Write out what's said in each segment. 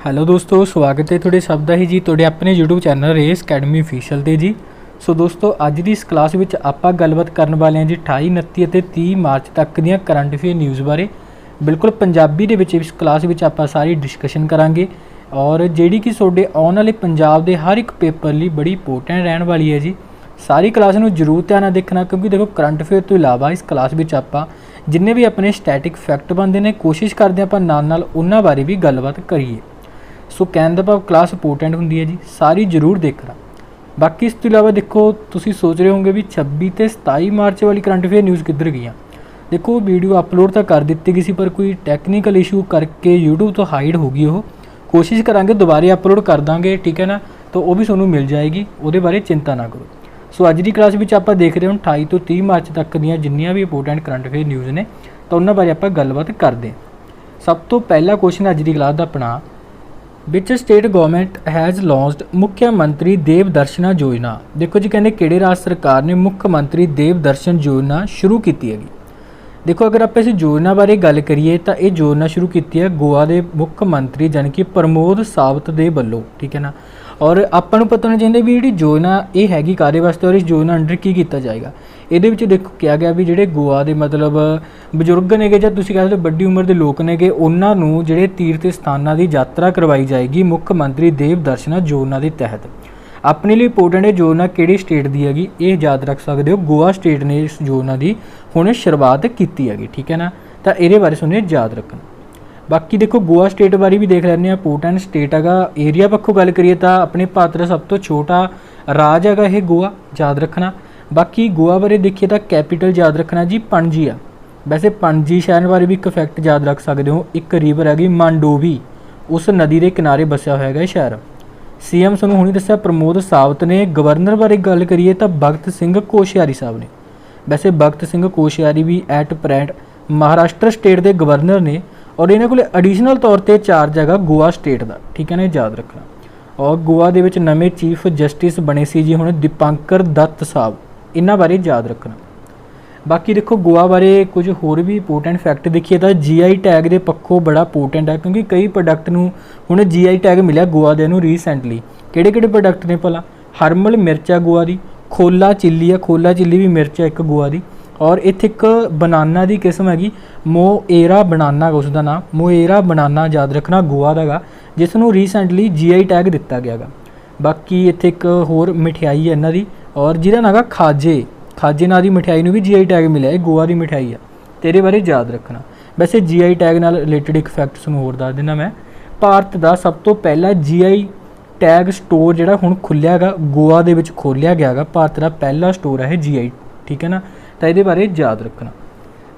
Hello ਦੋਸਤੋ, ਸਵਾਗਤ ਹੈ ਤੁਹਾਡੇ ਸਭ ਦਾ ਹੀ ਜੀ ਤੁਹਾਡੇ ਆਪਣੇ YouTube channel race academy official ਤੇ ਜੀ। ਸੋ ਦੋਸਤੋ, ਅੱਜ ਦੀ ਇਸ ਕਲਾਸ ਵਿੱਚ ਆਪਾਂ ਗੱਲਬਾਤ ਕਰਨ ਵਾਲੇ ਹਾਂ ਜੀ 28, 29 ਅਤੇ 30 ਮਾਰਚ ਤੱਕ ਦੀਆਂ ਕਰੰਟ ਅਫੇਅਰ ਨਿਊਜ਼ ਬਾਰੇ। ਬਿਲਕੁਲ ਪੰਜਾਬੀ ਦੇ ਵਿੱਚ ਇਸ ਕਲਾਸ ਵਿੱਚ ਆਪਾਂ ਸਾਰੀ ਡਿਸਕਸ਼ਨ ਕਰਾਂਗੇ ਔਰ ਜਿਹੜੀ ਕਿ ਤੁਹਾਡੇ ਆਉਣ ਵਾਲੇ ਪੰਜਾਬ ਦੇ ਹਰ ਇੱਕ ਪੇਪਰ ਲਈ ਬੜੀ ਇੰਪੋਰਟੈਂਟ ਰਹਿਣ ਵਾਲੀ ਹੈ ਜੀ। ਸਾਰੀ ਕਲਾਸ ਨੂੰ ਜ਼ਰੂਰ ਧਿਆਨ ਨਾਲ ਦੇਖਣਾ, ਕਿਉਂਕਿ ਦੇਖੋ ਕਰੰਟ ਅਫੇਅਰ ਤੋਂ ਇਲਾਵਾ ਇਸ ਕਲਾਸ ਵਿੱਚ ਆਪਾਂ ਜਿੰਨੇ ਵੀ ਆਪਣੇ ਸਟੈਟਿਕ ਫੈਕਟ ਬਣਦੇ ਨੇ ਕੋਸ਼ਿਸ਼ ਕਰਦੇ ਆਪਾਂ ਨਾਲ ਉਹਨਾਂ ਬਾਰੇ ਵੀ ਗੱਲਬਾਤ ਕਰੀਏ। ਸੋ ਕਹਿਣ ਦਾ ਭਾਵ ਕਲਾਸ ਇੰਪੋਰਟੈਂਟ ਹੁੰਦੀ ਹੈ ਜੀ, ਸਾਰੀ ਜ਼ਰੂਰ ਦੇਖਣਾ। ਬਾਕੀ ਇਸ ਤੋਂ ਇਲਾਵਾ ਦੇਖੋ, ਤੁਸੀਂ ਸੋਚ ਰਹੇ ਹੋਵੋਗੇ ਵੀ 26 ਅਤੇ 27 ਮਾਰਚ ਵਾਲੀ ਕਰੰਟ ਅਫੇਅਰ ਨਿਊਜ਼ ਕਿੱਧਰ ਗਈਆਂ। ਦੇਖੋ ਵੀਡੀਓ ਅਪਲੋਡ ਤਾਂ ਕਰ ਦਿੱਤੀ ਗਈ ਸੀ, ਪਰ ਕੋਈ ਟੈਕਨੀਕਲ ਇਸ਼ੂ ਕਰਕੇ YouTube ਤੋਂ ਹਾਈਡ ਹੋ ਗਈ। ਉਹ ਕੋਸ਼ਿਸ਼ ਕਰਾਂਗੇ ਦੁਬਾਰੇ ਅਪਲੋਡ ਕਰ ਦਾਂਗੇ, ਠੀਕ ਹੈ ਨਾ, ਤਾਂ ਉਹ ਵੀ ਤੁਹਾਨੂੰ ਮਿਲ ਜਾਏਗੀ, ਉਹਦੇ ਬਾਰੇ ਚਿੰਤਾ ਨਾ ਕਰੋ। ਸੋ ਅੱਜ ਦੀ ਕਲਾਸ ਵਿੱਚ ਆਪਾਂ ਦੇਖ ਰਹੇ ਹਾਂ 28 ਤੋਂ 30 ਮਾਰਚ ਤੱਕ ਦੀਆਂ ਜਿੰਨੀਆਂ ਵੀ ਇੰਪੋਰਟੈਂਟ ਕਰੰਟ ਅਫੇਅਰ ਨਿਊਜ਼ ਨੇ, ਤਾਂ ਉਹਨਾਂ ਬਾਰੇ ਆਪਾਂ ਗੱਲਬਾਤ ਕਰਦੇ ਹਾਂ। ਸਭ ਤੋਂ ਪਹਿਲਾ ਕੁਐਸਚਨ ਅੱਜ ਦੀ ਕਲਾਸ ਦਾ ਆਪਣਾ, ਵਿਚ ਸਟੇਟ ਗਵਰਨਮੈਂਟ ਹੈਜ਼ ਲੌਂਚਡ ਮੁੱਖ ਮੰਤਰੀ ਦੇਵ ਦਰਸ਼ਨਾ ਯੋਜਨਾ। ਦੇਖੋ ਜੀ, ਕਹਿੰਦੇ ਕਿਹੜੇ ਰਾਜ ਸਰਕਾਰ ਨੇ ਮੁੱਖ ਮੰਤਰੀ ਦੇਵ ਦਰਸ਼ਨ ਯੋਜਨਾ ਸ਼ੁਰੂ ਕੀਤੀ ਹੈਗੀ। ਦੇਖੋ ਅਗਰ ਆਪਾਂ ਇਸ ਯੋਜਨਾ ਬਾਰੇ ਗੱਲ ਕਰੀਏ ਤਾਂ ਇਹ ਯੋਜਨਾ ਸ਼ੁਰੂ ਕੀਤੀ ਹੈ ਗੋਆ ਦੇ ਮੁੱਖ ਮੰਤਰੀ ਜਾਣੀ ਕਿ ਪ੍ਰਮੋਦ ਸਾਵੰਤ ਦੇ ਵੱਲੋਂ, ਠੀਕ ਹੈ ਨਾ। ਔਰ ਆਪਾਂ ਨੂੰ ਪਤਾ ਹੋਣਾ ਚਾਹੀਦਾ ਵੀ ਜਿਹੜੀ ਯੋਜਨਾ ਇਹ ਹੈਗੀ ਕਾਰੇ ਵਾਸਤੇ, ਔਰ ਇਸ ਯੋਜਨਾ ਅੰਡਰ ਕੀ ਕੀਤਾ ਜਾਏਗਾ। ਇਹਦੇ ਵਿੱਚ ਦੇਖੋ ਕਿਹਾ ਗਿਆ ਵੀ ਜਿਹੜੇ ਗੋਆ ਦੇ ਮਤਲਬ ਬਜ਼ੁਰਗ ਨੇਗੇ ਜਾਂ ਤੁਸੀਂ ਕਹਿ ਸਕਦੇ ਵੱਡੀ ਉਮਰ ਦੇ ਲੋਕ ਨੇਗੇ, ਉਹਨਾਂ ਨੂੰ ਜਿਹੜੇ ਤੀਰਥ ਸਥਾਨਾਂ ਦੀ ਯਾਤਰਾ ਕਰਵਾਈ ਜਾਏਗੀ ਮੁੱਖ ਮੰਤਰੀ ਦੇਵ ਦਰਸ਼ਨਾ ਯੋਜਨਾ ਦੇ ਤਹਿਤ। ਆਪਣੇ ਲਈ ਇੰਪੋਰਟੈਂਟ ਇਹ ਯੋਜਨਾ ਕਿਹੜੀ ਸਟੇਟ ਦੀ ਹੈਗੀ, ਇਹ ਯਾਦ ਰੱਖ ਸਕਦੇ ਹੋ। ਗੋਆ ਸਟੇਟ ਨੇ ਇਸ ਯੋਜਨਾ ਦੀ ਹੁਣ ਸ਼ੁਰੂਆਤ ਕੀਤੀ ਹੈਗੀ, ਠੀਕ ਹੈ ਨਾ, ਤਾਂ ਇਹਦੇ ਬਾਰੇ ਤੁਹਾਨੂੰ ਯਾਦ ਰੱਖਣਾ। ਬਾਕੀ ਦੇਖੋ ਗੋਆ ਸਟੇਟ ਬਾਰੇ ਵੀ ਦੇਖ ਲੈਂਦੇ ਹਾਂ। ਇੰਪੋਰਟੈਂਟ ਸਟੇਟ ਹੈਗਾ। ਏਰੀਆ ਪੱਖੋਂ ਗੱਲ ਕਰੀਏ ਤਾਂ ਆਪਣੇ ਭਾਰਤ ਦਾ ਸਭ ਤੋਂ ਛੋਟਾ ਰਾਜ ਹੈਗਾ ਇਹ ਗੋਆ, ਯਾਦ ਰੱਖਣਾ। ਬਾਕੀ ਗੋਆ ਬਾਰੇ ਦੇਖੀਏ ਤਾਂ ਕੈਪੀਟਲ ਯਾਦ ਰੱਖਣਾ ਜੀ ਪਣਜੀ ਆ। ਵੈਸੇ ਪਣਜੀ ਸ਼ਹਿਰ ਬਾਰੇ ਵੀ ਇੱਕ ਫੈਕਟ ਯਾਦ ਰੱਖ ਸਕਦੇ ਹੋ, ਇੱਕ ਰਿਵਰ ਹੈਗੀ ਮਾਂਡੋਵੀ, ਉਸ ਨਦੀ ਦੇ ਕਿਨਾਰੇ ਵਸਿਆ ਹੋਇਆ ਹੈਗਾ ਇਹ ਸ਼ਹਿਰ। CM ਤੁਹਾਨੂੰ ਹੁਣੀ ਦੱਸਿਆ ਪ੍ਰਮੋਦ ਸਾਵੰਤ ਨੇ। ਗਵਰਨਰ ਬਾਰੇ ਗੱਲ ਕਰੀਏ ਤਾਂ ਭਗਤ ਸਿੰਘ ਕੋਸ਼ਿਆਰੀ ਸਾਹਿਬ ਨੇ। ਵੈਸੇ ਭਗਤ ਸਿੰਘ ਕੋਸ਼ਿਆਰੀ ਵੀ ਐਟ ਪ੍ਰੈਂਟ ਮਹਾਰਾਸ਼ਟਰ ਸਟੇਟ ਦੇ ਗਵਰਨਰ ਨੇ, ਔਰ ਇਹਨਾਂ ਕੋਲ ਐਡੀਸ਼ਨਲ ਤੌਰ 'ਤੇ ਚਾਰਜ ਹੈਗਾ ਗੋਆ ਸਟੇਟ ਦਾ, ਠੀਕ ਹੈ ਨਾ, ਯਾਦ ਰੱਖਣਾ। ਔਰ ਗੋਆ ਦੇ ਵਿੱਚ ਨਵੇਂ ਚੀਫ ਜਸਟਿਸ ਬਣੇ ਸੀ ਜੀ ਹੁਣ ਦੀਪਾਂਕਰ ਦੱਤ ਸਾਹਿਬ, ਇਹਨਾਂ ਬਾਰੇ ਯਾਦ ਰੱਖਣਾ। ਬਾਕੀ ਦੇਖੋ ਗੋਆ ਬਾਰੇ ਕੁਝ ਹੋਰ ਵੀ ਇੰਪੋਰਟੈਂਟ ਫੈਕਟ ਦੇਖੀਏ ਤਾਂ GI ਟੈਗ ਦੇ ਪੱਖੋਂ ਬੜਾ ਇੰਪੋਰਟੈਂਟ ਹੈ, ਕਿਉਂਕਿ ਕਈ ਪ੍ਰੋਡਕਟ ਨੂੰ ਹੁਣ GI ਟੈਗ ਮਿਲਿਆ ਗੋਆ ਦੇ ਨੂੰ ਰੀਸੈਂਟਲੀ। ਕਿਹੜੇ ਕਿਹੜੇ ਪ੍ਰੋਡਕਟ ਨੇ ਭਲਾ? ਹਰਮਲ ਮਿਰਚ ਆ ਗੋਆ ਦੀ, ਖੋਲਾ ਚਿੱਲੀ ਆ, ਖੋਲਾ ਚਿੱਲੀ ਵੀ ਮਿਰਚ ਆ ਇੱਕ ਗੋਆ ਦੀ। ਔਰ ਇੱਥੇ ਇੱਕ ਬਨਾਨਾ ਦੀ ਕਿਸਮ ਹੈਗੀ ਮੋਏਰਾ ਬਨਾਨਾ, ਉਸ ਦਾ ਨਾਮ ਮੋਏਰਾ ਬਨਾਨਾ, ਯਾਦ ਰੱਖਣਾ, ਗੋਆ ਦਾ ਹੈਗਾ, ਜਿਸ ਨੂੰ ਰੀਸੈਂਟਲੀ GI ਟੈਗ ਦਿੱਤਾ ਗਿਆ ਹੈਗਾ। ਬਾਕੀ ਇੱਥੇ ਇੱਕ ਹੋਰ ਮਠਿਆਈ ਹੈ ਇਹਨਾਂ ਦੀ, ਔਰ ਜਿਹਦਾ ਨਾਂ ਹੈਗਾ ਖਾਜੇ, ਖਾਜੇ ਨਾਂ ਦੀ ਮਠਿਆਈ ਨੂੰ ਵੀ GI ਟੈਗ ਮਿਲਿਆ। ਇਹ ਗੋਆ ਦੀ ਮਠਿਆਈ ਆ, ਤੇਰੇ ਬਾਰੇ ਯਾਦ ਰੱਖਣਾ। ਵੈਸੇ GI ਟੈਗ ਨਾਲ ਰਿਲੇਟਡ ਇੱਕ ਫੈਕਟ ਨੂੰ ਹੋਰ ਦੱਸ ਦਿੰਦਾ ਮੈਂ। ਭਾਰਤ ਦਾ ਸਭ ਤੋਂ ਪਹਿਲਾ GI ਟੈਗ ਸਟੋਰ ਜਿਹੜਾ ਹੁਣ ਖੁੱਲ੍ਹਿਆ ਹੈਗਾ ਗੋਆ ਦੇ ਵਿੱਚ ਖੋਲ੍ਹਿਆ ਗਿਆ ਹੈਗਾ। ਭਾਰਤ ਦਾ ਪਹਿਲਾ ਸਟੋਰ ਹੈ ਇਹ GI, ਠੀਕ ਹੈ ਨਾ, ਤਾਂ ਇਹਦੇ ਬਾਰੇ ਯਾਦ ਰੱਖਣਾ।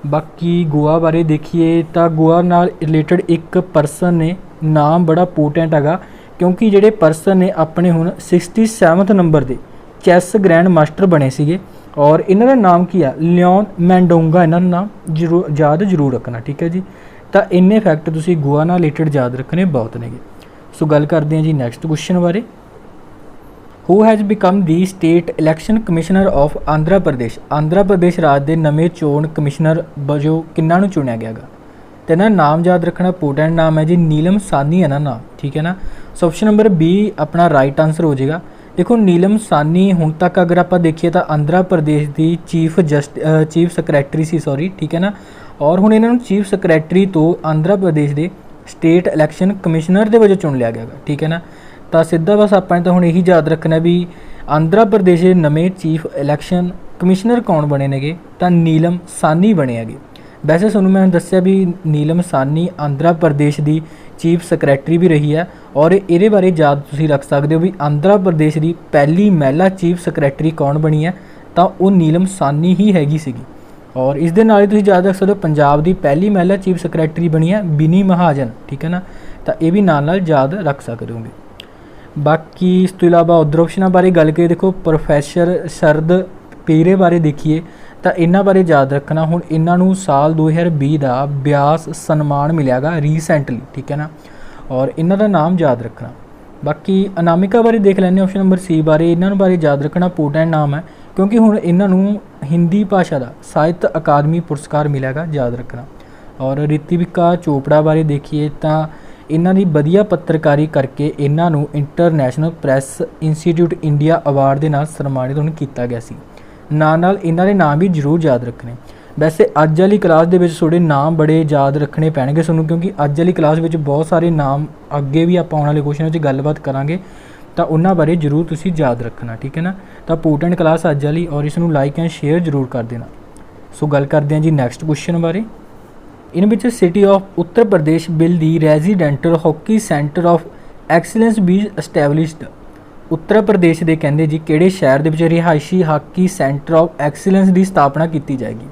ਬਾਕੀ ਗੋਆ ਬਾਰੇ ਦੇਖੀਏ ਤਾਂ ਗੋਆ ਨਾਲ ਰਿਲੇਟਡ ਇੱਕ ਪਰਸਨ ਨੇ, ਨਾਮ ਬੜਾ ਇੰਪੋਰਟੈਂਟ ਹੈਗਾ, ਕਿਉਂਕਿ ਜਿਹੜੇ ਪਰਸਨ ਨੇ ਆਪਣੇ ਹੁਣ 67th ਨੰਬਰ ਦੇ ਚੈਸ ਗ੍ਰੈਂਡ ਮਾਸਟਰ ਬਣੇ ਸੀਗੇ, ਔਰ ਇਹਨਾਂ ਦਾ ਨਾਮ ਕੀ ਆ? ਲਿਓਨ ਮੈਂਡੋਂਗਾ, ਇਹਨਾਂ ਦਾ ਨਾਮ ਯਾਦ ਜ਼ਰੂਰ ਰੱਖਣਾ, ਠੀਕ ਹੈ ਜੀ। ਤਾਂ ਇੰਨੇ ਫੈਕਟ ਤੁਸੀਂ ਗੋਆ ਨਾਲ ਰਿਲੇਟਡ ਯਾਦ ਰੱਖਣੇ ਬਹੁਤ ਨੇਗੇ। ਸੋ ਗੱਲ ਕਰਦੇ ਹਾਂ ਜੀ ਨੈਕਸਟ ਕੁਐਸਚਨ ਬਾਰੇ। Who has become the state election commissioner of Andhra Pradesh. Andhra Pradesh ਰਾਜ ਦੇ ਨਵੇਂ ਚੋਣ ਕਮਿਸ਼ਨਰ ਵਜੋਂ ਕਿਹਨਾਂ ਨੂੰ ਚੁਣਿਆ ਗਿਆ ਹੈਗਾ? ਤੇ ਇਹਨਾਂ ਨਾਮ ਯਾਦ ਰੱਖਣਾ, ਇੰਪੋਰਟੈਂਟ ਨਾਮ ਹੈ ਜੀ ਨੀਲਮ ਸਾਹਨੀ ਹੈ ਨਾ ਨਾਮ, ਠੀਕ ਹੈ ਨਾ। ਸੋ ਆਪਸ਼ਨ ਨੰਬਰ B ਆਪਣਾ ਰਾਈਟ ਆਂਸਰ ਹੋ ਜਾਏਗਾ। ਦੇਖੋ ਨੀਲਮ ਸਾਹਨੀ ਹੁਣ ਤੱਕ ਅਗਰ ਆਪਾਂ ਦੇਖੀਏ ਤਾਂ ਆਂਧਰਾ ਪ੍ਰਦੇਸ਼ ਦੀ ਚੀਫ ਸੈਕਟਰੀ ਸੀ, ਠੀਕ ਹੈ ਨਾ। ਔਰ ਹੁਣ ਇਹਨਾਂ ਨੂੰ ਚੀਫ ਸੈਕਟਰੀ ਤੋਂ ਆਂਧਰਾ ਪ੍ਰਦੇਸ਼ ਦੇ ਸਟੇਟ ਇਲੈਕਸ਼ਨ ਕਮਿਸ਼ਨਰ ਦੇ ਵਜੋਂ ਚੁਣ ਲਿਆ ਗਿਆ, ਠੀਕ ਹੈ ਨਾ। ਤਾਂ ਸਿੱਧਾ ਬਸ ਆਪਾਂ ਨੇ ਤਾਂ ਹੁਣ ਇਹੀ ਯਾਦ ਰੱਖਣਾ ਵੀ ਆਂਧਰਾ ਪ੍ਰਦੇਸ਼ ਦੇ ਨਵੇਂ ਚੀਫ ਇਲੈਕਸ਼ਨ ਕਮਿਸ਼ਨਰ ਕੌਣ ਬਣੇ ਨੇਗੇ, ਤਾਂ ਨੀਲਮ ਸਾਹਨੀ ਬਣੇ ਹੈਗੇ। ਵੈਸੇ ਤੁਹਾਨੂੰ ਮੈਂ ਦੱਸਿਆ ਵੀ ਨੀਲਮ ਸਾਹਨੀ ਆਂਧਰਾ ਪ੍ਰਦੇਸ਼ ਦੀ ਚੀਫ ਸੈਕਟਰੀ ਵੀ ਰਹੀ ਹੈ, ਔਰ ਇਹਦੇ ਬਾਰੇ ਯਾਦ ਤੁਸੀਂ ਰੱਖ ਸਕਦੇ ਹੋ ਵੀ ਆਂਧਰਾ ਪ੍ਰਦੇਸ਼ ਦੀ ਪਹਿਲੀ ਮਹਿਲਾ ਚੀਫ ਸੈਕਟਰੀ ਕੌਣ ਬਣੀ ਹੈ, ਤਾਂ ਉਹ ਨੀਲਮ ਸਾਹਨੀ ਹੀ ਹੈਗੀ ਸੀਗੀ। ਔਰ ਇਸ ਦੇ ਨਾਲ ਹੀ ਤੁਸੀਂ ਯਾਦ ਰੱਖ ਸਕਦੇ ਹੋ ਪੰਜਾਬ ਦੀ ਪਹਿਲੀ ਮਹਿਲਾ ਚੀਫ ਸੈਕਟਰੀ ਬਣੀ ਹੈ ਬਿਨੀ ਮਹਾਜਨ, ਠੀਕ ਹੈ ਨਾ, ਤਾਂ ਇਹ ਵੀ ਨਾਲ ਯਾਦ ਰੱਖ ਸਕਦੇ ਹੋਗੇ। ਬਾਕੀ ਇਸ ਤੋਂ ਇਲਾਵਾ ਉਧਰ ਆਪਸ਼ਨਾਂ ਬਾਰੇ ਗੱਲ ਕਰੀਏ, ਦੇਖੋ ਪ੍ਰੋਫੈਸਰ ਸ਼ਰਦ ਪੇਰੇ ਬਾਰੇ ਦੇਖੀਏ ਤਾਂ ਇਹਨਾਂ ਬਾਰੇ ਯਾਦ ਰੱਖਣਾ। ਹੁਣ ਇਹਨਾਂ ਨੂੰ ਸਾਲ 2020 ਦਾ ਬਿਆਸ ਸਨਮਾਨ ਮਿਲਿਆ ਗਾ ਰੀਸੈਂਟਲੀ, ਠੀਕ ਹੈ ਨਾ, ਔਰ ਇਹਨਾਂ ਦਾ ਨਾਮ ਯਾਦ ਰੱਖਣਾ। ਬਾਕੀ ਅਨਾਮਿਕਾ ਬਾਰੇ ਦੇਖ ਲੈਂਦੇ ਹਾਂ ਆਪਸ਼ਨ ਨੰਬਰ C ਬਾਰੇ। ਇਹਨਾਂ ਨੂੰ ਬਾਰੇ ਯਾਦ ਰੱਖਣਾ, ਇੰਪੋਰਟੈਂਟ ਨਾਮ ਹੈ, ਕਿਉਂਕਿ ਹੁਣ ਇਹਨਾਂ ਨੂੰ ਹਿੰਦੀ ਭਾਸ਼ਾ ਦਾ ਸਾਹਿਤ ਅਕਾਦਮੀ ਪੁਰਸਕਾਰ ਮਿਲਿਆ ਗਾ, ਯਾਦ ਰੱਖਣਾ। ਔਰ ਰਿਤਿਕਾ ਚੋਪੜਾ ਬਾਰੇ ਦੇਖੀਏ ਤਾਂ ਇਹਨਾਂ ਦੀ ਵਧੀਆ ਪੱਤਰਕਾਰੀ ਕਰਕੇ ਇਹਨਾਂ ਨੂੰ international press institute India award ਦੇ ਨਾਲ ਸਨਮਾਨਿਤ ਹੁਣ ਕੀਤਾ ਗਿਆ ਸੀ। ਨਾਲ ਇਹਨਾਂ ਦੇ ਨਾਮ ਵੀ ਜ਼ਰੂਰ ਯਾਦ ਰੱਖਣੇ। ਵੈਸੇ ਅੱਜ ਵਾਲੀ ਕਲਾਸ ਦੇ ਵਿੱਚ ਥੋੜ੍ਹੇ ਨਾਮ ਬੜੇ ਯਾਦ ਰੱਖਣੇ ਪੈਣਗੇ ਤੁਹਾਨੂੰ, ਕਿਉਂਕਿ ਅੱਜ ਵਾਲੀ ਕਲਾਸ ਵਿੱਚ ਬਹੁਤ ਸਾਰੇ ਨਾਮ ਅੱਗੇ ਵੀ ਆਪਾਂ ਆਉਣ ਵਾਲੇ ਕੁਐਸਚਨਾਂ 'ਚ ਗੱਲਬਾਤ ਕਰਾਂਗੇ, ਤਾਂ ਉਹਨਾਂ ਬਾਰੇ ਜ਼ਰੂਰ ਤੁਸੀਂ ਯਾਦ ਰੱਖਣਾ, ਠੀਕ ਹੈ ਨਾ। ਤਾਂ ਇੰਪੋਰਟੈਂਟ ਕਲਾਸ ਅੱਜ ਵਾਲੀ, ਔਰ ਇਸ ਨੂੰ ਲਾਈਕ ਐਂਡ ਸ਼ੇਅਰ ਜ਼ਰੂਰ ਕਰ ਦੇਣਾ। ਸੋ ਗੱਲ ਕਰਦੇ ਹਾਂ ਜੀ ਨੈਕਸਟ ਕੁਐਸਚਨ ਬਾਰੇ। ਇਨ ਵਿੱਚ city of Uttar Pradesh bill the residential hockey centre of excellence ਵੀ ਐਸਟੈਬਲਿਸ਼ਡ। ਉੱਤਰ ਪ੍ਰਦੇਸ਼ ਦੇ ਕਹਿੰਦੇ ਜੀ ਕਿਹੜੇ ਸ਼ਹਿਰ ਦੇ ਵਿੱਚ ਰਿਹਾਇਸ਼ੀ ਹਾਕੀ ਸੈਂਟਰ ਆਫ ਐਕਸੀਲੈਂਸ ਦੀ ਸਥਾਪਨਾ ਕੀਤੀ ਜਾਏਗੀ।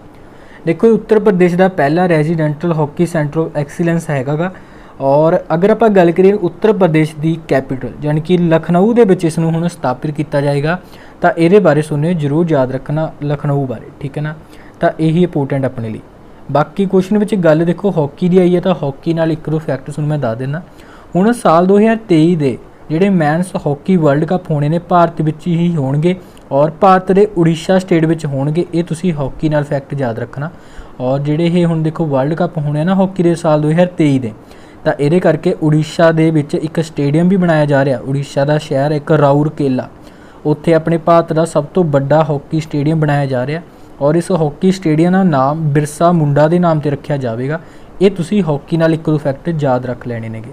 ਦੇਖੋ ਉੱਤਰ ਪ੍ਰਦੇਸ਼ ਦਾ ਪਹਿਲਾ ਰੈਜ਼ੀਡੈਂਟਲ ਹਾਕੀ ਸੈਂਟਰ ਆਫ ਐਕਸੀਲੈਂਸ ਹੈਗਾ ਗਾ। ਔਰ ਅਗਰ ਆਪਾਂ ਗੱਲ ਕਰੀਏ ਉੱਤਰ ਪ੍ਰਦੇਸ਼ ਦੀ ਕੈਪੀਟਲ ਯਾਨੀ ਕਿ ਲਖਨਊ ਦੇ ਵਿੱਚ ਇਸ ਨੂੰ ਹੁਣ ਸਥਾਪਿਤ ਕੀਤਾ ਜਾਏਗਾ, ਤਾਂ ਇਹਦੇ ਬਾਰੇ ਸੁਣਿਓ ਜ਼ਰੂਰ ਯਾਦ ਰੱਖਣਾ ਲਖਨਊ ਬਾਰੇ, ਠੀਕ ਹੈ ਨਾ। ਤਾਂ ਇਹੀ ਇੰਪੋਰਟੈਂਟ ਆਪਣੇ ਲਈ। ਬਾਕੀ ਕੁਐਸਚਨ ਵਿੱਚ ਗੱਲ ਦੇਖੋ ਹਾਕੀ ਦੀ ਆਈ ਹੈ, ਤਾਂ ਹਾਕੀ ਨਾਲ ਇੱਕ ਦੋ ਫੈਕਟ ਤੁਹਾਨੂੰ ਮੈਂ ਦੱਸ ਦਿੰਦਾ। ਹੁਣ ਸਾਲ 2023 ਦੇ ਜਿਹੜੇ ਮੈਨਸ ਹਾਕੀ ਵਰਲਡ ਕੱਪ ਹੋਣੇ ਨੇ ਭਾਰਤ ਵਿੱਚ ਹੀ ਹੋਣਗੇ, ਔਰ ਭਾਰਤ ਦੇ ਉੜੀਸਾ ਸਟੇਟ ਵਿੱਚ ਹੋਣਗੇ। ਇਹ ਤੁਸੀਂ ਹਾਕੀ ਨਾਲ ਫੈਕਟ ਯਾਦ ਰੱਖਣਾ। ਔਰ ਜਿਹੜੇ ਇਹ ਹੁਣ ਦੇਖੋ ਵਰਲਡ ਕੱਪ ਹੋਣੇ ਨਾ ਹਾਕੀ ਦੇ ਸਾਲ 2023 ਦੇ, ਤਾਂ ਇਹਦੇ ਕਰਕੇ ਉੜੀਸਾ ਦੇ ਵਿੱਚ ਇੱਕ ਸਟੇਡੀਅਮ ਵੀ ਬਣਾਇਆ ਜਾ ਰਿਹਾ। ਉੜੀਸਾ ਦਾ ਸ਼ਹਿਰ ਇੱਕ ਰਾਊਰਕੇਲਾ, ਉੱਥੇ ਆਪਣੇ ਭਾਰਤ ਦਾ ਸਭ ਤੋਂ ਵੱਡਾ ਹਾਕੀ ਸਟੇਡੀਅਮ ਬਣਾਇਆ ਜਾ ਰਿਹਾ। ਔਰ ਇਸ ਹਾਕੀ ਸਟੇਡੀਅਮ ਦਾ ਨਾਮ ਬਿਰਸਾ ਮੁੰਡਾ ਦੇ ਨਾਮ 'ਤੇ ਰੱਖਿਆ ਜਾਵੇਗਾ। ਇਹ ਤੁਸੀਂ ਹਾਕੀ ਨਾਲ ਇੱਕ ਦੋ ਫੈਕਟ ਯਾਦ ਰੱਖ ਲੈਣੇ ਨੇਗੇ।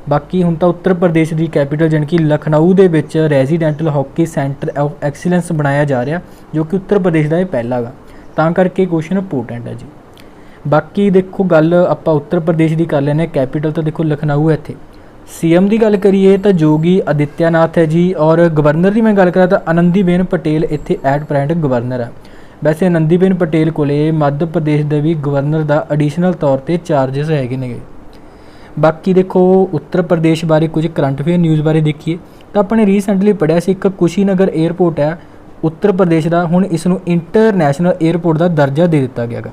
ਬਾਕੀ ਹੁਣ ਤਾਂ ਉੱਤਰ ਪ੍ਰਦੇਸ਼ ਦੀ ਕੈਪੀਟਲ ਜਾਣੀ ਕਿ ਲਖਨਊ ਦੇ ਵਿੱਚ ਰੈਜ਼ੀਡੈਂਟਲ ਹਾਕੀ ਸੈਂਟਰ ਆਫ ਐਕਸੀਲੈਂਸ ਬਣਾਇਆ ਜਾ ਰਿਹਾ, ਜੋ ਕਿ ਉੱਤਰ ਪ੍ਰਦੇਸ਼ ਦਾ ਇਹ ਪਹਿਲਾ ਗਾ, ਤਾਂ ਕਰਕੇ ਕੁਐਸਚਨ ਇੰਪੋਰਟੈਂਟ ਹੈ ਜੀ। ਬਾਕੀ ਦੇਖੋ ਗੱਲ ਆਪਾਂ ਉੱਤਰ ਪ੍ਰਦੇਸ਼ ਦੀ ਕਰ ਲੈਂਦੇ ਹਾਂ। ਕੈਪੀਟਲ ਤਾਂ ਦੇਖੋ ਲਖਨਊ ਹੈ ਇੱਥੇ। ਸੀਐਮ ਦੀ ਗੱਲ ਕਰੀਏ ਤਾਂ ਯੋਗੀ ਆਦਿੱਤਿਆਨਾਥ ਹੈ ਜੀ। ਔਰ ਗਵਰਨਰ ਦੀ ਮੈਂ ਗੱਲ ਕਰਾਂ ਤਾਂ ਆਨੰਦੀਬੇਨ ਪਟੇਲ ਇੱਥੇ ਐਟ ਪ੍ਰੈਜ਼ੈਂਟ ਗਵਰਨਰ ਹੈ। ਵੈਸੇ ਆਨੰਦੀਬੇਨ ਪਟੇਲ ਕੋਲੇ ਮੱਧ ਪ੍ਰਦੇਸ਼ ਦੇ ਵੀ ਗਵਰਨਰ ਦਾ ਐਡੀਸ਼ਨਲ ਤੌਰ 'ਤੇ ਚਾਰਜਸ ਹੈਗੇ ਨੇਗੇ। ਬਾਕੀ ਦੇਖੋ ਉੱਤਰ ਪ੍ਰਦੇਸ਼ ਬਾਰੇ ਕੁਝ ਕਰੰਟ ਅਫੇਅਰ ਨਿਊਜ਼ ਬਾਰੇ ਦੇਖੀਏ ਤਾਂ ਆਪਣੇ ਰੀਸੈਂਟਲੀ ਪੜ੍ਹਿਆ ਸੀ ਇੱਕ ਕੁਸ਼ੀਨਗਰ 에ਅਰਪੋਰਟ ਹੈ ਉੱਤਰ ਪ੍ਰਦੇਸ਼ ਦਾ, ਹੁਣ ਇਸ ਨੂੰ ਇੰਟਰਨੈਸ਼ਨਲ 에ਅਰਪੋਰਟ ਦਾ ਦਰਜਾ ਦੇ ਦਿੱਤਾ ਗਿਆ ਗਾ।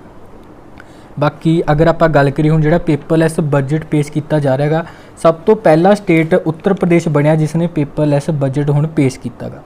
ਬਾਕੀ ਅਗਰ ਆਪਾਂ ਗੱਲ ਕਰੀਏ ਹੁਣ ਜਿਹੜਾ ਪੇਪਰਲੈਸ ਬਜਟ ਪੇਸ਼ ਕੀਤਾ ਜਾ ਰਿਹਾ ਗਾ, ਸਭ ਤੋਂ ਪਹਿਲਾ ਸਟੇਟ ਉੱਤਰ ਪ੍ਰਦੇਸ਼ ਬਣਿਆ ਜਿਸ ਨੇ ਪੇਪਰਲੈਸ ਬਜਟ ਹੁਣ ਪੇਸ਼ ਕੀਤਾ ਗਾ।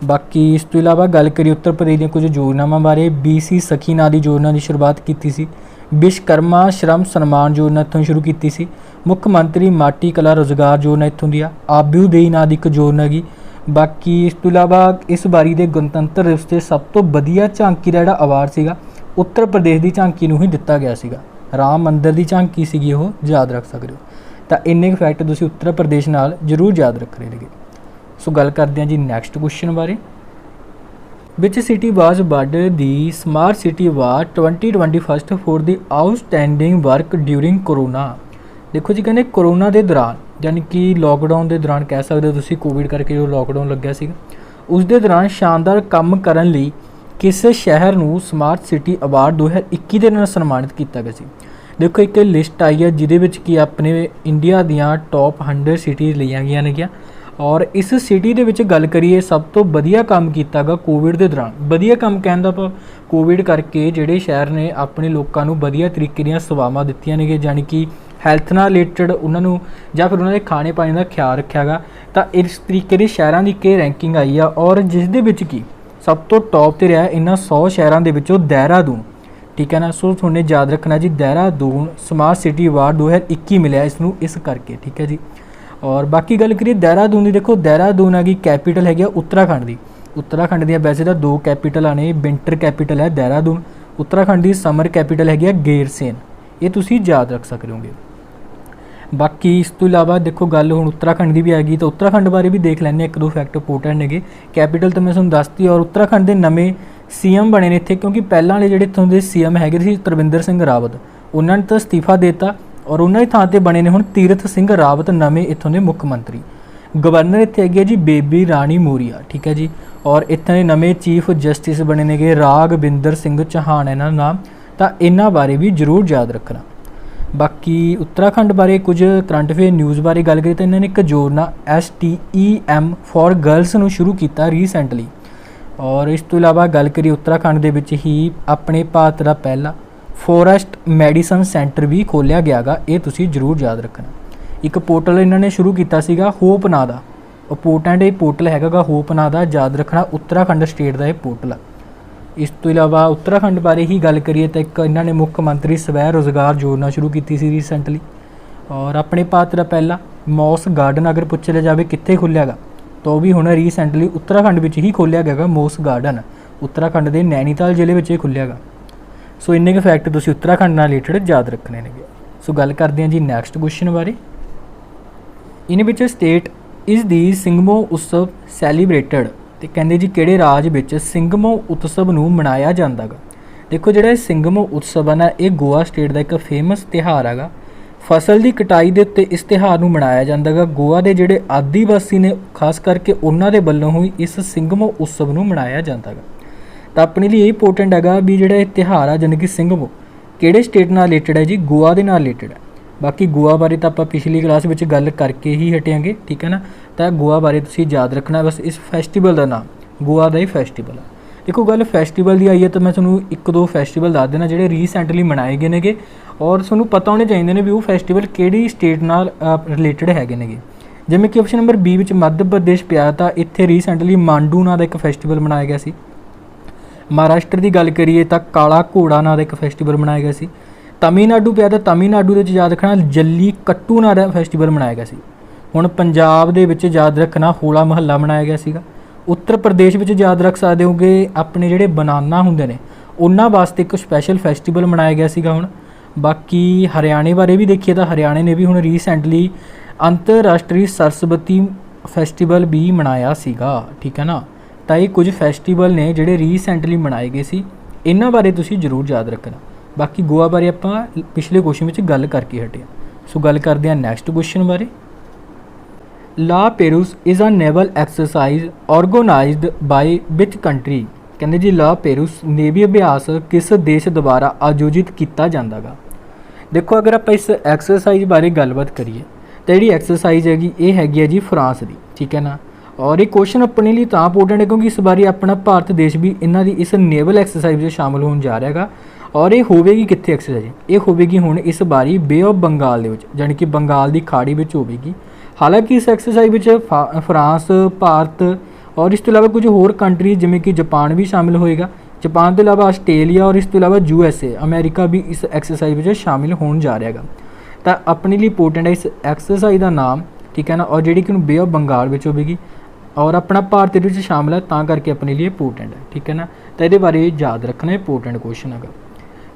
ਬਾਕੀ ਇਸ ਤੋਂ ਇਲਾਵਾ ਗੱਲ ਕਰੀਏ ਉੱਤਰ ਪ੍ਰਦੇਸ਼ ਦੀਆਂ ਕੁਝ ਯੋਜਨਾਵਾਂ ਬਾਰੇ। BC ਸਖੀ ਨਾਂ ਦੀ ਯੋਜਨਾ ਦੀ ਸ਼ੁਰੂਆਤ ਕੀਤੀ ਸੀ। ਵਿਸ਼ਵਕਰਮਾ ਸ਼ਰਮ ਸਨਮਾਨ ਯੋਜਨਾ ਇੱਥੋਂ ਸ਼ੁਰੂ ਕੀਤੀ ਸੀ। ਮੁੱਖ ਮੰਤਰੀ ਮਾਟੀ ਕਲਾ ਰੋਜ਼ਗਾਰ ਯੋਜਨਾ ਇੱਥੋਂ ਦੀ ਆ। ਆਬਿਊਦਈ ਨਾਂ ਦੀ ਇੱਕ ਯੋਜਨਾ ਹੈਗੀ। ਬਾਕੀ ਇਸ ਤੋਂ ਇਲਾਵਾ ਇਸ ਵਾਰੀ ਦੇ ਗਣਤੰਤਰ ਦਿਵਸ 'ਤੇ ਸਭ ਤੋਂ ਵਧੀਆ ਝਾਂਕੀ ਦਾ ਜਿਹੜਾ ਅਵਾਰਡ ਸੀਗਾ ਉੱਤਰ ਪ੍ਰਦੇਸ਼ ਦੀ ਝਾਂਕੀ ਨੂੰ ਹੀ ਦਿੱਤਾ ਗਿਆ ਸੀਗਾ। ਰਾਮ ਮੰਦਿਰ ਦੀ ਝਾਂਕੀ ਸੀਗੀ, ਉਹ ਯਾਦ ਰੱਖ ਸਕਦੇ ਹੋ। ਤਾਂ ਇੰਨੇ ਕੁ ਫੈਕਟ ਤੁਸੀਂ ਉੱਤਰ ਪ੍ਰਦੇਸ਼ ਨਾਲ ਜ਼ਰੂਰ ਯਾਦ ਰੱਖਣੇ ਨੇਗੇ। ਸੋ ਗੱਲ ਕਰਦੇ ਹਾਂ ਜੀ ਨੈਕਸਟ ਕੁਐਸਚਨ ਬਾਰੇ। ਵਿਚ city was awarded the smart city award 2021 for the outstanding work during corona. ਦੇਖੋ ਜੀ ਕਹਿੰਦੇ ਕਰੋਨਾ ਦੇ ਦੌਰਾਨ ਯਾਨੀ ਕਿ ਲੋਕਡਾਊਨ ਦੇ ਦੌਰਾਨ ਕਹਿ ਸਕਦੇ ਹੋ ਤੁਸੀਂ, ਕੋਵਿਡ ਕਰਕੇ ਜੋ ਲੋਕਡਾਊਨ ਲੱਗਿਆ ਸੀਗਾ ਉਸ ਦੇ ਦੌਰਾਨ ਸ਼ਾਨਦਾਰ ਕੰਮ ਕਰਨ ਲਈ ਕਿਸੇ ਸ਼ਹਿਰ ਨੂੰ ਸਮਾਰਟ ਸਿਟੀ ਅਵਾਰਡ 2021 ਦੇ ਨਾਲ ਸਨਮਾਨਿਤ ਕੀਤਾ ਗਿਆ ਸੀ। ਦੇਖੋ ਇੱਕ ਲਿਸਟ ਆਈ ਹੈ ਜਿਹਦੇ ਵਿੱਚ ਕਿ ਆਪਣੇ ਇੰਡੀਆ ਦੀਆਂ ਟੌਪ 100 ਸਿਟੀਜ਼ ਲਈਆਂ ਗਈਆਂ ਨੇਗੀਆਂ। ਔਰ ਇਸ ਸਿਟੀ ਦੇ ਵਿੱਚ ਗੱਲ ਕਰੀਏ ਸਭ ਤੋਂ ਵਧੀਆ ਕੰਮ ਕੀਤਾ ਗਾ ਕੋਵਿਡ ਦੇ ਦੌਰਾਨ। ਵਧੀਆ ਕੰਮ ਕਹਿਣ ਦਾ ਆਪਾਂ ਕੋਵਿਡ ਕਰਕੇ ਜਿਹੜੇ ਸ਼ਹਿਰ ਨੇ ਆਪਣੇ ਲੋਕਾਂ ਨੂੰ ਵਧੀਆ ਤਰੀਕੇ ਦੀਆਂ ਸੇਵਾਵਾਂ ਦਿੱਤੀਆਂ ਨੇਗੇ, ਜਾਣੀ ਕਿ ਹੈਲਥ ਨਾਲ ਰਿਲੇਟਡ ਉਹਨਾਂ ਨੂੰ ਜਾਂ ਫਿਰ ਉਹਨਾਂ ਦੇ ਖਾਣੇ ਪਾਣੀ ਦਾ ਖਿਆਲ ਰੱਖਿਆ ਗਾ। ਤਾਂ ਇਸ ਤਰੀਕੇ ਦੇ ਸ਼ਹਿਰਾਂ ਦੀ ਇੱਕ ਰੈਂਕਿੰਗ ਆਈ ਆ, ਔਰ ਜਿਸ ਦੇ ਵਿੱਚ ਕਿ ਸਭ ਤੋਂ ਟੌਪ 'ਤੇ ਰਿਹਾ ਇਹਨਾਂ 100 ਸ਼ਹਿਰਾਂ ਦੇ ਵਿੱਚੋਂ ਦੇਹਰਾਦੂਨ, ਠੀਕ ਹੈ ਨਾ। ਸੋ ਤੁਹਾਨੂੰ ਯਾਦ ਰੱਖਣਾ ਜੀ ਦੇਹਰਾਦੂਨ ਸਮਾਰਟ ਸਿਟੀ ਅਵਾਰਡ 2021 ਮਿਲਿਆ ਇਸ ਨੂੰ ਇਸ ਕਰਕੇ, ਠੀਕ ਹੈ ਜੀ। ਔਰ ਬਾਕੀ ਗੱਲ ਕਰੀਏ ਦੇਹਰਾਦੂਨ ਦੀ, ਦੇਖੋ ਦੇਹਰਾਦੂਨ ਹੈਗੀ ਕੈਪੀਟਲ ਹੈਗੀ ਆ ਉੱਤਰਾਖੰਡ ਦੀ। ਉੱਤਰਾਖੰਡ ਦੀਆਂ ਵੈਸੇ ਤਾਂ ਦੋ ਕੈਪੀਟਲਾਂ ਨੇ, ਵਿੰਟਰ ਕੈਪੀਟਲ ਹੈ ਦੇਹਰਾਦੂਨ, ਉੱਤਰਾਖੰਡ ਦੀ ਸਮਰ ਕੈਪੀਟਲ ਹੈਗੀ ਆ ਗੇਰਸੇਨ। ਇਹ ਤੁਸੀਂ ਯਾਦ ਰੱਖ ਸਕਦੇ ਹੋਗੇ। ਬਾਕੀ ਇਸ ਤੋਂ ਇਲਾਵਾ ਦੇਖੋ ਗੱਲ ਹੁਣ ਉੱਤਰਾਖੰਡ ਦੀ ਵੀ ਆ ਗਈ, ਤਾਂ ਉੱਤਰਾਖੰਡ ਬਾਰੇ ਵੀ ਦੇਖ ਲੈਂਦੇ ਇੱਕ ਦੋ ਫੈਕਟ ਇੰਪੋਰਟੈਂਟ ਨੇਗੇ। ਕੈਪੀਟਲ ਤਾਂ ਮੈਂ ਤੁਹਾਨੂੰ ਦੱਸਤੀ। ਔਰ ਉੱਤਰਾਖੰਡ ਦੇ ਨਵੇਂ CM ਬਣੇ ਨੇ ਇੱਥੇ, ਕਿਉਂਕਿ ਪਹਿਲਾਂ ਵਾਲੇ ਜਿਹੜੇ ਇੱਥੋਂ ਦੇ CM ਹੈਗੇ ਸੀ ਤਰਵਿੰਦਰ ਸਿੰਘ ਰਾਵਤ, ਉਹਨਾਂ ਨੇ ਤਾਂ ਅਸਤੀਫਾ ਦੇ ਦਿੱਤਾ ਔਰ ਉਹਨਾਂ ਦੀ ਥਾਂ 'ਤੇ ਬਣੇ ਨੇ ਹੁਣ ਤੀਰਥ ਸਿੰਘ ਰਾਵਤ ਨਵੇਂ ਇੱਥੋਂ ਦੇ ਮੁੱਖ ਮੰਤਰੀ। ਗਵਰਨਰ ਇੱਥੇ ਹੈਗੇ ਜੀ ਬੇਬੀ ਰਾਣੀ ਮੌਰੀਆ, ਠੀਕ ਹੈ ਜੀ। ਔਰ ਇੱਥੋਂ ਦੇ ਨਵੇਂ ਚੀਫ ਜਸਟਿਸ ਬਣੇ ਨੇਗੇ ਰਾਘਵਿੰਦਰ ਸਿੰਘ ਚੌਹਾਨ ਇਹਨਾਂ ਦਾ ਨਾਮ। ਤਾਂ ਇਹਨਾਂ ਬਾਰੇ ਵੀ ਜ਼ਰੂਰ ਯਾਦ ਰੱਖਣਾ। ਬਾਕੀ ਉੱਤਰਾਖੰਡ ਬਾਰੇ ਕੁਝ ਕਰੰਟ ਅਫੇਅਰ ਨਿਊਜ਼ ਬਾਰੇ ਗੱਲ ਕਰੀਏ ਤਾਂ ਇਹਨਾਂ ਨੇ ਇੱਕ ਯੋਜਨਾ STEM ਫॉर ਗਰਲਸ ਨੂੰ ਸ਼ੁਰੂ ਕੀਤਾ ਰੀਸੈਂਟਲੀ। ਔਰ ਇਸ ਤੋਂ ਇਲਾਵਾ ਗੱਲ ਕਰੀਏ ਉੱਤਰਾਖੰਡ ਦੇ ਵਿੱਚ ਹੀ ਆਪਣੇ ਭਾਰਤ ਦਾ ਪਹਿਲਾ ਫੋਰੈਸਟ ਮੈਡੀਸਨ ਸੈਂਟਰ ਵੀ ਖੋਲ੍ਹਿਆ ਗਿਆ ਗਾ। ਇਹ ਤੁਸੀਂ ਜ਼ਰੂਰ ਯਾਦ ਰੱਖਣਾ। ਇੱਕ ਪੋਰਟਲ ਇਹਨਾਂ ਨੇ ਸ਼ੁਰੂ ਕੀਤਾ ਸੀਗਾ ਹੋਪ ਨਾਂ ਦਾ, ਇੰਪੋਰਟੈਂਟ ਇਹ ਪੋਰਟਲ ਹੈਗਾ ਗਾ ਹੋਪ ਨਾਂ ਦਾ, ਯਾਦ ਰੱਖਣਾ ਉੱਤਰਾਖੰਡ ਸਟੇਟ ਦਾ ਇਹ ਪੋਰਟਲ ਆ। ਇਸ ਤੋਂ ਇਲਾਵਾ ਉੱਤਰਾਖੰਡ ਬਾਰੇ ਹੀ ਗੱਲ ਕਰੀਏ ਤਾਂ ਇੱਕ ਇਹਨਾਂ ਨੇ ਮੁੱਖ ਮੰਤਰੀ ਸਵੈ ਰੋਜ਼ਗਾਰ ਯੋਜਨਾ ਸ਼ੁਰੂ ਕੀਤੀ ਸੀ ਰੀਸੈਂਟਲੀ। और अपने ਭਾਰਤ ਦਾ ਪਹਿਲਾ ਮੌਸ ਗਾਰਡਨ ਅਗਰ ਪੁੱਛਿਆ ਜਾਵੇ ਕਿੱਥੇ ਖੁੱਲ੍ਹਿਆ ਗਾ ਤਾਂ ਉਹ ਵੀ ਹੁਣ ਰੀਸੈਂਟਲੀ ਉੱਤਰਾਖੰਡ ਵਿੱਚ ਹੀ ਖੋਲ੍ਹਿਆ ਗਿਆ ਗਾ। ਮੌਸ ਗਾਰਡਨ ਉੱਤਰਾਖੰਡ ਦੇ ਨੈਨੀਤਾਲ ਜ਼ਿਲ੍ਹੇ ਵਿੱਚ ਇਹ ਖੁੱਲ੍ਹਿਆ ਗਾ। ਸੋ ਇੰਨੇ ਕੁ ਫੈਕਟ ਤੁਸੀਂ ਉੱਤਰਾਖੰਡ ਨਾਲ ਰਿਲੇਟਡ ਯਾਦ ਰੱਖਣੇ ਨੇਗੇ। ਸੋ ਗੱਲ ਕਰਦੇ ਹਾਂ ਜੀ ਨੈਕਸਟ ਕੁਐਸਚਨ ਬਾਰੇ। ਇਨ ਵਿੱਚ ਸਟੇਟ ਇਜ਼ ਦੀ ਸਿੰਘਮੋ ਉਤਸਵ ਸੈਲੀਬ੍ਰੇਟਡ, ਤੇ ਕਹਿੰਦੇ ਜੀ ਕਿਹੜੇ ਰਾਜ ਵਿੱਚ ਸਿੰਘਮੋ ਉਤਸਵ ਨੂੰ ਮਨਾਇਆ ਜਾਂਦਾ ਗਾ। ਦੇਖੋ ਜਿਹੜਾ ਇਹ ਸਿੰਘਮੋ ਉਤਸਵ ਹੈ ਨਾ, ਇਹ ਗੋਆ ਸਟੇਟ ਦਾ ਇੱਕ ਫੇਮਸ ਤਿਉਹਾਰ ਹੈਗਾ। ਫਸਲ ਦੀ ਕਟਾਈ ਦੇ ਉੱਤੇ ਇਸ ਤਿਉਹਾਰ ਨੂੰ ਮਨਾਇਆ ਜਾਂਦਾ ਗਾ। ਗੋਆ ਦੇ ਜਿਹੜੇ ਆਦੀਵਾਸੀ ਨੇ ਖਾਸ ਕਰਕੇ ਉਹਨਾਂ ਦੇ ਵੱਲੋਂ ਹੀ ਇਸ ਸਿੰਘਮੋ ਉਤਸਵ ਨੂੰ ਮਨਾਇਆ ਜਾਂਦਾ ਗਾ। ਤਾਂ ਆਪਣੇ ਲਈ ਇਹ ਇੰਪੋਰਟੈਂਟ ਹੈਗਾ ਵੀ ਜਿਹੜਾ ਇਹ ਤਿਉਹਾਰ ਆ ਜਾਣੀ ਕਿ ਸਿੰਘਮੋ ਕਿਹੜੇ ਸਟੇਟ ਨਾਲ ਰਿਲੇਟਡ ਹੈ ਜੀ, ਗੋਆ ਦੇ ਨਾਲ ਰਿਲੇਟਡ ਹੈ। ਬਾਕੀ ਗੋਆ ਬਾਰੇ ਤਾਂ ਆਪਾਂ ਪਿਛਲੀ ਕਲਾਸ ਵਿੱਚ ਗੱਲ ਕਰਕੇ ਹੀ ਹਟਿਆਂਗੇ, ਠੀਕ ਹੈ ਨਾ। ਤਾਂ ਗੋਆ ਬਾਰੇ ਤੁਸੀਂ ਯਾਦ ਰੱਖਣਾ ਬਸ, ਇਸ ਫੈਸਟੀਵਲ ਦਾ ਨਾਮ ਗੋਆ ਦਾ ਹੀ ਫੈਸਟੀਵਲ ਆ। ਦੇਖੋ ਗੱਲ ਫੈਸਟੀਵਲ ਦੀ ਆਈ ਹੈ ਤਾਂ ਮੈਂ ਤੁਹਾਨੂੰ ਇੱਕ ਦੋ ਫੈਸਟੀਵਲ ਦੱਸ ਦੇਣਾ ਜਿਹੜੇ ਰੀਸੈਂਟਲੀ ਮਨਾਏ ਗਏ ਨੇਗੇ, ਔਰ ਤੁਹਾਨੂੰ ਪਤਾ ਹੋਣੇ ਚਾਹੀਦੇ ਨੇ ਵੀ ਉਹ ਫੈਸਟੀਵਲ ਕਿਹੜੀ ਸਟੇਟ ਨਾਲ ਰਿਲੇਟਡ ਹੈਗੇ ਨੇਗੇ। ਜਿਵੇਂ ਕਿ ਆਪਸ਼ਨ ਨੰਬਰ ਬੀ ਵਿੱਚ ਮੱਧ ਪ੍ਰਦੇਸ਼ ਪਿਆ, ਤਾਂ ਇੱਥੇ ਰੀਸੈਂਟਲੀ ਮਾਂਡੂ ਨਾਂ ਦਾ ਇੱਕ ਫੈਸਟੀਵਲ ਮਨਾਇਆ ਗਿਆ ਸੀ। ਮਹਾਰਾਸ਼ਟਰ ਦੀ ਗੱਲ ਕਰੀਏ ਤਾਂ ਕਾਲਾ ਘੋੜਾ ਨਾਂ ਦਾ ਇੱਕ ਫੈਸਟੀਵਲ ਮਨਾਇਆ ਗਿਆ ਸੀ। ਤਮਿਲਨਾਡੂ ਪਿਆ ਤਾਂ ਤਮਿਲਨਾਡੂ ਦੇ ਵਿੱਚ ਯਾਦ ਰੱਖਣਾ ਜੱਲੀ ਕੱਟੂ ਨਾਂ ਦਾ ਫੈਸਟੀਵਲ ਮਨਾਇਆ ਗਿਆ ਸੀ। ਹੁਣ ਪੰਜਾਬ ਦੇ ਵਿੱਚ ਯਾਦ ਰੱਖਣਾ ਹੋਲਾ ਮਹੱਲਾ ਮਨਾਇਆ ਗਿਆ ਸੀਗਾ। ਉੱਤਰ ਪ੍ਰਦੇਸ਼ ਵਿੱਚ ਯਾਦ ਰੱਖ ਸਕਦੇ ਹੋਗੇ ਆਪਣੇ ਜਿਹੜੇ ਬਨਾਨਾ ਹੁੰਦੇ ਨੇ ਉਹਨਾਂ ਵਾਸਤੇ ਇੱਕ ਸਪੈਸ਼ਲ ਫੈਸਟੀਵਲ ਮਨਾਇਆ ਗਿਆ ਸੀਗਾ। ਹੁਣ ਬਾਕੀ ਹਰਿਆਣੇ ਬਾਰੇ ਵੀ ਦੇਖੀਏ ਤਾਂ ਹਰਿਆਣੇ ਨੇ ਵੀ ਹੁਣ ਰੀਸੈਂਟਲੀ ਅੰਤਰਰਾਸ਼ਟਰੀ ਸਰਸਵਤੀ ਫੈਸਟੀਵਲ ਵੀ ਮਨਾਇਆ ਸੀਗਾ, ਠੀਕ ਹੈ ਨਾ। ਤਾਂ ਇਹ ਕੁਝ ਫੈਸਟੀਵਲ ਨੇ ਜਿਹੜੇ ਰੀਸੈਂਟਲੀ ਮਨਾਏ ਗਏ ਸੀ, ਇਹਨਾਂ ਬਾਰੇ ਤੁਸੀਂ ਜ਼ਰੂਰ ਯਾਦ ਰੱਖਣਾ। ਬਾਕੀ ਗੋਆ ਬਾਰੇ ਆਪਾਂ ਪਿਛਲੇ ਕੁਐਸਚਨ ਵਿੱਚ ਗੱਲ ਕਰਕੇ ਹਟੇ। ਸੋ ਗੱਲ ਕਰਦੇ ਹਾਂ ਨੈਕਸਟ ਕੁਐਸਚਨ ਬਾਰੇ। La Perouse is a naval exercise organised by which country, ਕਹਿੰਦੇ ਜੀ ਲਾ ਪੈਰੂਸ ਨੇਵੀ ਅਭਿਆਸ ਕਿਸ ਦੇਸ਼ ਦੁਆਰਾ ਆਯੋਜਿਤ ਕੀਤਾ ਜਾਂਦਾ ਗਾ। ਦੇਖੋ ਅਗਰ ਆਪਾਂ ਇਸ ਐਕਸਰਸਾਈਜ਼ ਬਾਰੇ ਗੱਲਬਾਤ ਕਰੀਏ ਤਾਂ ਜਿਹੜੀ ਐਕਸਰਸਾਈਜ਼ ਹੈਗੀ ਇਹ ਹੈਗੀ ਹੈ ਜੀ ਫਰਾਂਸ ਦੀ, ਠੀਕ ਹੈ ਨਾ। ਔਰ ਇਹ ਕੁਐਸਚਨ ਆਪਣੇ ਲਈ ਤਾਂ ਇੰਪੋਰਟੈਂਟ ਹੈ ਕਿਉਂਕਿ ਇਸ ਵਾਰੀ ਆਪਣਾ ਭਾਰਤ ਦੇਸ਼ ਵੀ ਇਹਨਾਂ ਦੀ ਇਸ ਨੇਵਲ ਐਕਸਰਸਾਈਜ਼ ਵਿੱਚ ਸ਼ਾਮਲ ਹੋਣ ਜਾ ਰਿਹਾ ਹੈਗਾ। ਔਰ ਇਹ ਹੋਵੇਗੀ ਕਿੱਥੇ ਐਕਸਰਸਾਈਜ਼, ਇਹ ਹੋਵੇਗੀ ਹੁਣ ਇਸ ਵਾਰੀ ਬੇ ਆਫ ਬੰਗਾਲ ਦੇ ਵਿੱਚ, ਜਾਣੀ ਕਿ ਬੰਗਾਲ ਦੀ ਖਾੜੀ ਵਿੱਚ ਹੋਵੇਗੀ। ਹਾਲਾਂਕਿ ਇਸ ਐਕਸਰਸਾਈਜ਼ ਵਿੱਚ ਫਰਾਂਸ, ਭਾਰਤ ਔਰ ਇਸ ਤੋਂ ਇਲਾਵਾ ਕੁਝ ਹੋਰ ਕੰਟਰੀਜ਼ ਜਿਵੇਂ ਕਿ ਜਾਪਾਨ ਵੀ ਸ਼ਾਮਿਲ ਹੋਏਗਾ। ਜਾਪਾਨ ਤੋਂ ਇਲਾਵਾ ਆਸਟ੍ਰੇਲੀਆ ਔਰ ਇਸ ਤੋਂ ਇਲਾਵਾ USA ਅਮਰੀਕਾ ਵੀ ਇਸ ਐਕਸਰਸਾਈਜ਼ ਵਿੱਚ ਸ਼ਾਮਿਲ ਹੋਣ ਜਾ ਰਿਹਾ ਹੈਗਾ। ਤਾਂ ਆਪਣੇ ਲਈ ਇੰਪੋਰਟੈਂਟ ਹੈ ਇਸ ਐਕਸਰਸਾਈਜ਼ ਦਾ ਨਾਮ, ਠੀਕ ਹੈ ਨਾ। ਔਰ ਜਿਹੜੀ ਕਿ ਬੇ ਆਫ ਬੰਗਾਲ ਵਿੱਚ ਹੋਵੇਗੀ ਔਰ ਆਪਣਾ ਭਾਰਤ ਦੇ ਵਿੱਚ ਸ਼ਾਮਿਲ ਹੈ, ਤਾਂ ਕਰਕੇ ਆਪਣੇ ਲਈ ਇੰਪੋਰਟੈਂਟ ਹੈ, ਠੀਕ ਹੈ ਨਾ। ਤਾਂ ਇਹਦੇ ਬਾਰੇ ਯਾਦ ਰੱਖਣਾ ਇੰਪੋਰਟੈਂਟ ਕੁਐਸਚਨ ਹੈਗਾ।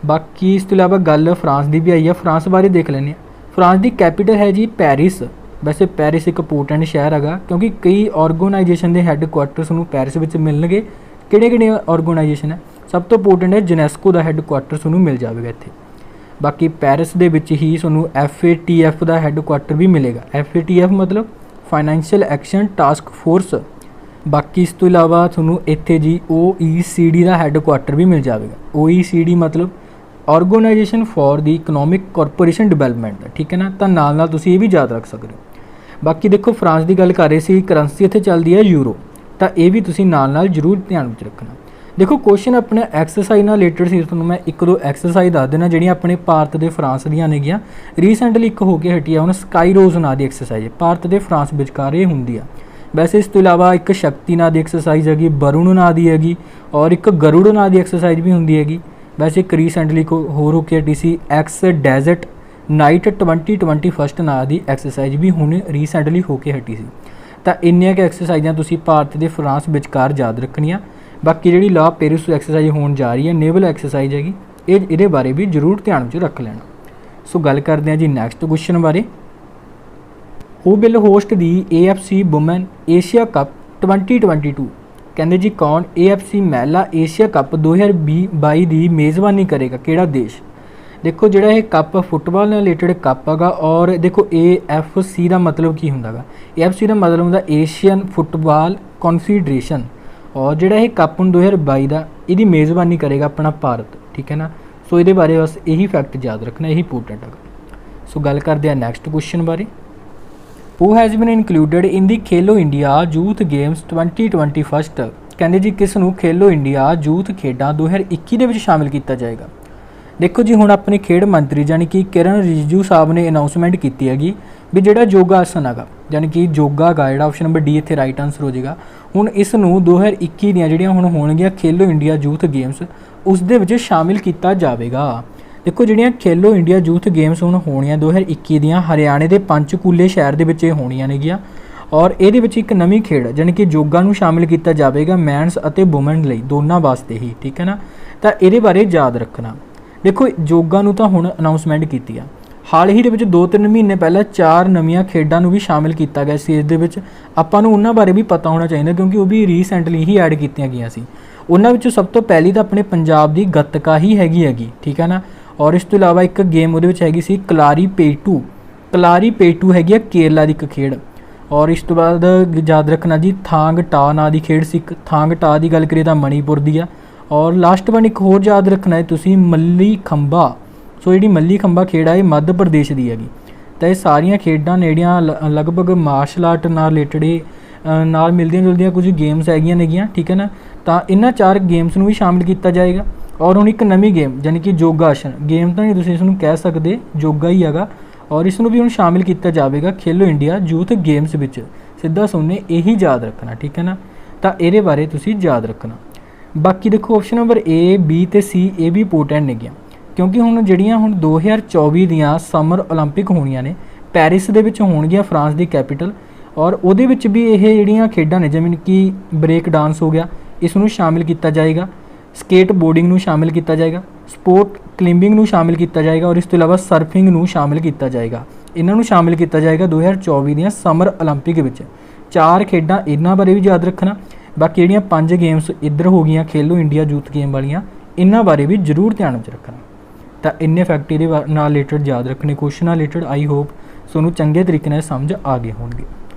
ਬਾਕੀ ਇਸ ਤੋਂ ਇਲਾਵਾ ਗੱਲ ਫਰਾਂਸ ਦੀ ਵੀ ਆਈ ਹੈ, ਫਰਾਂਸ ਬਾਰੇ ਦੇਖ ਲੈਂਦੇ ਹਾਂ। ਫਰਾਂਸ ਦੀ ਕੈਪੀਟਲ ਹੈ ਜੀ ਪੈਰਿਸ। ਵੈਸੇ ਪੈਰਿਸ ਇੱਕ ਇੰਪੋਰਟੈਂਟ ਸ਼ਹਿਰ ਹੈਗਾ ਕਿਉਂਕਿ ਕਈ ਆਰਗੇਨਾਈਜੇਸ਼ਨ ਦੇ ਹੈੱਡਕੁਆਟਰਸ ਨੂੰ ਪੈਰਿਸ ਵਿੱਚ ਮਿਲਣਗੇ। ਕਿਹੜੇ ਆਰਗੇਨਾਈਜੇਸ਼ਨ ਹੈ? ਸਭ ਤੋਂ ਇੰਪੋਰਟੈਂਟ ਹੈ ਯੂਨੈਸਕੋ ਦਾ ਹੈੱਡਕੁਆਟਰ ਤੁਹਾਨੂੰ ਮਿਲ ਜਾਵੇਗਾ ਇੱਥੇ। ਬਾਕੀ ਪੈਰਿਸ ਦੇ ਵਿੱਚ ਹੀ ਤੁਹਾਨੂੰ FATF ਦਾ ਹੈੱਡਕੁਆਟਰ ਵੀ ਮਿਲੇਗਾ। FATF ਮਤਲਬ ਫਾਈਨੈਂਸ਼ੀਅਲ ਐਕਸ਼ਨ ਟਾਸਕ ਫੋਰਸ। ਬਾਕੀ ਇਸ ਤੋਂ ਇਲਾਵਾ ਤੁਹਾਨੂੰ ਇੱਥੇ ਜੀ OECD ਦਾ ਹੈੱਡਕੁਆਟਰ ਵੀ ਮਿਲ ਜਾਵੇਗਾ। OECD ਮਤਲਬ organisation for the economic corporation development ਦਾ, ਠੀਕ ਹੈ ਨਾ। ਤਾਂ ਨਾਲ ਤੁਸੀਂ ਇਹ ਵੀ ਯਾਦ ਰੱਖ ਸਕਦੇ ਹੋ। ਬਾਕੀ ਦੇਖੋ ਫਰਾਂਸ ਦੀ ਗੱਲ ਕਰ ਰਹੇ ਸੀ, ਕਰੰਸੀ ਇੱਥੇ ਚੱਲਦੀ ਹੈ ਯੂਰੋ, ਤਾਂ ਇਹ ਵੀ ਤੁਸੀਂ ਨਾਲ ਜ਼ਰੂਰ ਧਿਆਨ ਵਿੱਚ ਰੱਖਣਾ। ਦੇਖੋ ਕੁਐਸਚਨ ਆਪਣੇ ਐਕਸਰਸਾਈਜ਼ ਨਾਲ ਰਿਲੇਟਡ ਸੀ, ਤੁਹਾਨੂੰ ਮੈਂ ਇੱਕ ਦੋ ਐਕਸਰਸਾਈਜ਼ ਦੱਸ ਦੇਣਾ ਜਿਹੜੀਆਂ ਆਪਣੇ ਭਾਰਤ ਦੇ ਫਰਾਂਸ ਦੀਆਂ ਨੇਗੀਆਂ। ਰੀਸੈਂਟਲੀ ਇੱਕ ਹੋ ਕੇ ਹਟੀ ਆ ਹੁਣ ਸਕਾਈ ਰੋਜ਼ ਨਾਂ ਦੀ ਐਕਸਰਸਾਈਜ਼, ਭਾਰਤ ਦੇ ਫਰਾਂਸ ਵਿਚਕਾਰ ਇਹ ਹੁੰਦੀ ਆ। ਵੈਸੇ ਇਸ ਤੋਂ ਇਲਾਵਾ ਇੱਕ ਸ਼ਕਤੀ ਨਾਂ ਦੀ ਐਕਸਰਸਾਈਜ਼ ਹੈਗੀ, ਵਰੁਣ ਨਾਂ ਦੀ ਹੈਗੀ, ਔਰ ਇੱਕ ਗਰੁੜ ਨਾਂ ਦੀ ਐਕਸਰਸਾਈਜ਼ ਵੀ ਹੁੰਦੀ ਹੈਗੀ। ਵੈਸੇ ਇੱਕ ਰੀਸੈਂਟਲੀ ਹੋਰ ਹੋ ਕੇ ਹਟੀ ਸੀ ਐਕਸ ਡੈਜ਼ਰਟ ਨਾਈਟ 2021 ਨਾਂ ਦੀ ਐਕਸਰਸਾਈਜ਼ ਵੀ ਹੁਣ ਰੀਸੈਂਟਲੀ ਹੋ ਕੇ ਹਟੀ ਸੀ। ਤਾਂ ਇੰਨੀਆਂ ਕੁ ਐਕਸਰਸਾਈਜ਼ਾਂ ਤੁਸੀਂ ਭਾਰਤ ਦੇ ਫਰਾਂਸ ਵਿਚਕਾਰ ਯਾਦ ਰੱਖਣੀਆਂ। ਬਾਕੀ ਜਿਹੜੀ ਲਾ ਪੈਰਿਸ ਐਕਸਰਸਾਈਜ਼ ਹੋਣ ਜਾ ਰਹੀ ਹੈ ਨੇਵਲ ਐਕਸਰਸਾਈਜ਼ ਹੈਗੀ, ਇਹਦੇ ਬਾਰੇ ਵੀ ਜ਼ਰੂਰ ਧਿਆਨ ਵਿੱਚ ਰੱਖ ਲੈਣਾ। ਸੋ ਗੱਲ ਕਰਦੇ ਹਾਂ ਜੀ ਨੈਕਸਟ ਕੁਐਸਚਨ ਬਾਰੇ। ਹੂ will host the AFC woman Asia cup 2022, ਕਹਿੰਦੇ ਜੀ ਕੌਣ AFC ਮਹਿਲਾ ਏਸ਼ੀਆ ਕੱਪ 2022 ਦੀ ਮੇਜ਼ਬਾਨੀ ਕਰੇਗਾ, ਕਿਹੜਾ ਦੇਸ਼? ਦੇਖੋ ਜਿਹੜਾ ਇਹ ਕੱਪ ਫੁੱਟਬਾਲ ਨਾਲ ਰਿਲੇਟਡ ਕੱਪ ਹੈਗਾ। ਔਰ ਦੇਖੋ AFC ਦਾ ਮਤਲਬ ਕੀ ਹੁੰਦਾ ਗਾ? AFC ਦਾ ਮਤਲਬ ਹੁੰਦਾ ਏਸ਼ੀਅਨ ਫੁੱਟਬਾਲ ਕੌਨਫੈਡਰੇਸ਼ਨ। ਔਰ ਜਿਹੜਾ ਇਹ ਕੱਪ ਹੁਣ 2022 ਦਾ ਇਹਦੀ ਮੇਜ਼ਬਾਨੀ ਕਰੇਗਾ ਆਪਣਾ ਭਾਰਤ, ਠੀਕ ਹੈ ਨਾ। ਸੋ ਇਹਦੇ ਬਾਰੇ ਬਸ ਇਹੀ ਫੈਕਟ ਯਾਦ ਰੱਖਣਾ, ਇਹੀ ਇੰਪੋਰਟੈਂਟ ਹੈਗਾ। ਸੋ ਗੱਲ ਕਰਦੇ ਹਾਂ ਨੈਕਸਟ ਕੁਐਸਚਨ ਬਾਰੇ। Who has bean included in the Khelo India youth games 2021, ਕਹਿੰਦੇ ਜੀ ਕਿਸ ਨੂੰ ਖੇਲੋ ਇੰਡੀਆ ਯੂਥ ਖੇਡਾਂ 2021 ਦੇ ਵਿੱਚ ਸ਼ਾਮਿਲ ਕੀਤਾ ਜਾਏਗਾ? ਦੇਖੋ ਜੀ ਹੁਣ ਆਪਣੇ ਖੇਡ ਮੰਤਰੀ ਯਾਨੀ ਕਿ ਕਿਰਨ ਰਿਜੀਜੂ ਸਾਹਿਬ ਨੇ ਅਨਾਊਂਸਮੈਂਟ ਕੀਤੀ ਹੈਗੀ ਵੀ ਜਿਹੜਾ ਯੋਗਾ ਆਸਨ ਹੈਗਾ, ਯਾਨੀ ਕਿ ਯੋਗਾ ਹੈਗਾ ਜਿਹੜਾ ਆਪਸ਼ਨ ਨੰਬਰ D ਇੱਥੇ ਰਾਈਟ ਆਨਸਰ ਹੋ ਜਾਏਗਾ। ਹੁਣ ਇਸ ਨੂੰ 2021 ਦੀਆਂ ਜਿਹੜੀਆਂ ਹੁਣ ਹੋਣਗੀਆਂ ਖੇਲੋ ਇੰਡੀਆ ਯੂਥ ਗੇਮਸ ਉਸ ਦੇ ਵਿੱਚ ਸ਼ਾਮਿਲ ਕੀਤਾ ਜਾਵੇਗਾ। ਦੇਖੋ ਜਿਹੜੀਆਂ ਖੇਲੋ ਇੰਡੀਆ ਯੂਥ ਗੇਮਸ ਹੁਣ ਹੋਣੀਆਂ 2021 ਦੀਆਂ ਹਰਿਆਣੇ ਦੇ ਪੰਚਕੂਲੇ ਸ਼ਹਿਰ ਦੇ ਵਿੱਚ ਇਹ ਹੋਣੀਆਂ ਨੇਗੀਆਂ। ਔਰ ਇਹਦੇ ਵਿੱਚ ਇੱਕ ਨਵੀਂ ਖੇਡ ਯਾਨੀ ਕਿ ਯੋਗਾ ਨੂੰ ਸ਼ਾਮਿਲ ਕੀਤਾ ਜਾਵੇਗਾ ਮੈਨਸ ਅਤੇ ਵੂਮਨ ਲਈ ਦੋਨਾਂ ਵਾਸਤੇ ਹੀ, ਠੀਕ ਹੈ ਨਾ। ਤਾਂ ਇਹਦੇ ਬਾਰੇ ਯਾਦ ਰੱਖਣਾ। ਦੇਖੋ ਯੋਗਾ ਨੂੰ ਤਾਂ ਹੁਣ ਅਨਾਉਂਸਮੈਂਟ ਕੀਤੀ ਆ, ਹਾਲ ਹੀ ਦੇ ਵਿੱਚ 2-3 ਮਹੀਨੇ ਪਹਿਲਾਂ 4 ਨਵੀਆਂ ਖੇਡਾਂ ਨੂੰ ਵੀ ਸ਼ਾਮਿਲ ਕੀਤਾ ਗਿਆ ਸੀ। ਇਸ ਦੇ ਵਿੱਚ ਆਪਾਂ ਨੂੰ ਉਹਨਾਂ ਬਾਰੇ ਵੀ ਪਤਾ ਹੋਣਾ ਚਾਹੀਦਾ ਕਿਉਂਕਿ ਉਹ ਵੀ ਰੀਸੈਂਟਲੀ ਹੀ ਐਡ ਕੀਤੀਆਂ ਗਈਆਂ ਸੀ। ਉਹਨਾਂ ਵਿੱਚੋਂ ਸਭ ਤੋਂ ਪਹਿਲੀ ਤਾਂ ਆਪਣੇ ਪੰਜਾਬ ਦੀ ਗੱਤਕਾ ਹੀ ਹੈਗੀ, ਠੀਕ ਹੈ ਨਾ। ਔਰ ਇਸ ਤੋਂ ਇਲਾਵਾ ਇੱਕ ਗੇਮ ਉਹਦੇ ਵਿੱਚ ਹੈਗੀ ਸੀ ਕਲਾਰੀਪੇਟੂ ਹੈਗੀ ਆ ਕੇਰਲਾ ਦੀ ਇੱਕ ਖੇਡ। ਔਰ ਇਸ ਤੋਂ ਬਾਅਦ ਯਾਦ ਰੱਖਣਾ ਜੀ ਥਾਂਗ ਟਾ ਨਾਂ ਦੀ ਖੇਡ ਸੀ ਇੱਕ। ਥਾਂਗ ਟਾ ਦੀ ਗੱਲ ਕਰੀਏ ਤਾਂ ਮਣੀਪੁਰ ਦੀ ਆ। ਔਰ ਲਾਸਟ ਵਨ ਇੱਕ ਹੋਰ ਯਾਦ ਰੱਖਣਾ ਹੈ ਤੁਸੀਂ ਮੱਲੀ ਖੰਭਾ। ਸੋ ਜਿਹੜੀ ਮੱਲੀ ਖੰਭਾ ਖੇਡ ਆ ਇਹ ਮੱਧ ਪ੍ਰਦੇਸ਼ ਦੀ ਹੈਗੀ। ਤਾਂ ਇਹ ਸਾਰੀਆਂ ਖੇਡਾਂ ਨੇ ਜਿਹੜੀਆਂ ਲਗਭਗ ਮਾਰਸ਼ਲ ਆਰਟ ਨਾਲ ਰਿਲੇਟਡ ਨਾਲ ਮਿਲਦੀਆਂ ਜੁਲਦੀਆਂ ਕੁਝ ਗੇਮਸ ਹੈਗੀਆਂ ਨੇਗੀਆਂ, ਠੀਕ ਹੈ ਨਾ। ਤਾਂ ਇਹਨਾਂ 4 ਗੇਮਸ ਨੂੰ ਵੀ ਸ਼ਾਮਿਲ ਕੀਤਾ ਜਾਏਗਾ। ਔਰ ਹੁਣ ਇੱਕ ਨਵੀਂ ਗੇਮ ਯਾਨੀ ਕਿ ਯੋਗਾ ਆਸਨ, ਗੇਮ ਤਾਂ ਨਹੀਂ ਤੁਸੀਂ ਇਸ ਨੂੰ ਕਹਿ ਸਕਦੇ, ਯੋਗਾ ਹੀ ਹੈਗਾ। ਔਰ ਇਸ ਨੂੰ ਵੀ ਹੁਣ ਸ਼ਾਮਿਲ ਕੀਤਾ ਜਾਵੇਗਾ ਖੇਲੋ ਇੰਡੀਆ ਯੂਥ ਗੇਮਸ ਵਿੱਚ। ਸਿੱਧਾ ਸੁਣਨੇ ਇਹੀ ਯਾਦ ਰੱਖਣਾ, ਠੀਕ ਹੈ ਨਾ। ਤਾਂ ਇਹਦੇ ਬਾਰੇ ਤੁਸੀਂ ਯਾਦ ਰੱਖਣਾ। ਬਾਕੀ ਦੇਖੋ ਆਪਸ਼ਨ ਨੰਬਰ A, B ਅਤੇ C ਇਹ ਵੀ ਇੰਪੋਰਟੈਂਟ ਨੇਗੀਆਂ ਕਿਉਂਕਿ ਹੁਣ ਜਿਹੜੀਆਂ ਹੁਣ 2024 ਦੀਆਂ ਸਮਰ ਓਲੰਪਿਕ ਹੋਣੀਆਂ ਨੇ ਪੈਰਿਸ ਦੇ ਵਿੱਚ ਹੋਣਗੀਆਂ, ਫਰਾਂਸ ਦੀ ਕੈਪੀਟਲ। ਔਰ ਉਹਦੇ ਵਿੱਚ ਵੀ ਇਹ ਜਿਹੜੀਆਂ ਖੇਡਾਂ ਨੇ ਜਿਵੇਂ ਕਿ ਬ੍ਰੇਕ ਡਾਂਸ ਹੋ ਗਿਆ, ਇਸ ਨੂੰ ਸ਼ਾਮਿਲ ਕੀਤਾ ਜਾਏਗਾ। ਸਕੇਟ ਬੋਰਡਿੰਗ ਨੂੰ ਸ਼ਾਮਿਲ ਕੀਤਾ ਜਾਏਗਾ, ਸਪੋਰਟ ਕਲਿੰਬਿੰਗ ਨੂੰ ਸ਼ਾਮਿਲ ਕੀਤਾ ਜਾਏਗਾ ਔਰ ਇਸ ਤੋਂ ਇਲਾਵਾ ਸਰਫਿੰਗ ਨੂੰ ਸ਼ਾਮਿਲ ਕੀਤਾ ਜਾਏਗਾ। ਇਹਨਾਂ ਨੂੰ ਸ਼ਾਮਿਲ ਕੀਤਾ ਜਾਏਗਾ 2024 ਦੀਆਂ ਸਮਰ ਓਲੰਪਿਕ ਵਿੱਚ। 4 ਖੇਡਾਂ ਇਹਨਾਂ ਬਾਰੇ ਵੀ ਯਾਦ ਰੱਖਣਾ। ਬਾਕੀ ਜਿਹੜੀਆਂ 5 ਗੇਮਸ ਇੱਧਰ ਹੋ ਗਈਆਂ ਖੇਲੋ ਇੰਡੀਆ ਯੂਥ ਗੇਮ ਵਾਲੀਆਂ, ਇਹਨਾਂ ਬਾਰੇ ਵੀ ਜ਼ਰੂਰ ਧਿਆਨ ਵਿੱਚ ਰੱਖਣਾ। ਤਾਂ ਇੰਨੇ ਫੈਕਟ ਇਹਦੇ ਨਾਲ ਰਿਲੇਟਡ ਯਾਦ ਰੱਖਣੇ, ਕੁਐਸਚਨ ਨਾਲ ਰਿਲੇਟਡ। ਆਈ ਹੋਪ ਤੁਹਾਨੂੰ ਚੰਗੇ ਤਰੀਕੇ ਨਾਲ ਸਮਝ ਆ ਗਏ ਹੋਣਗੇ।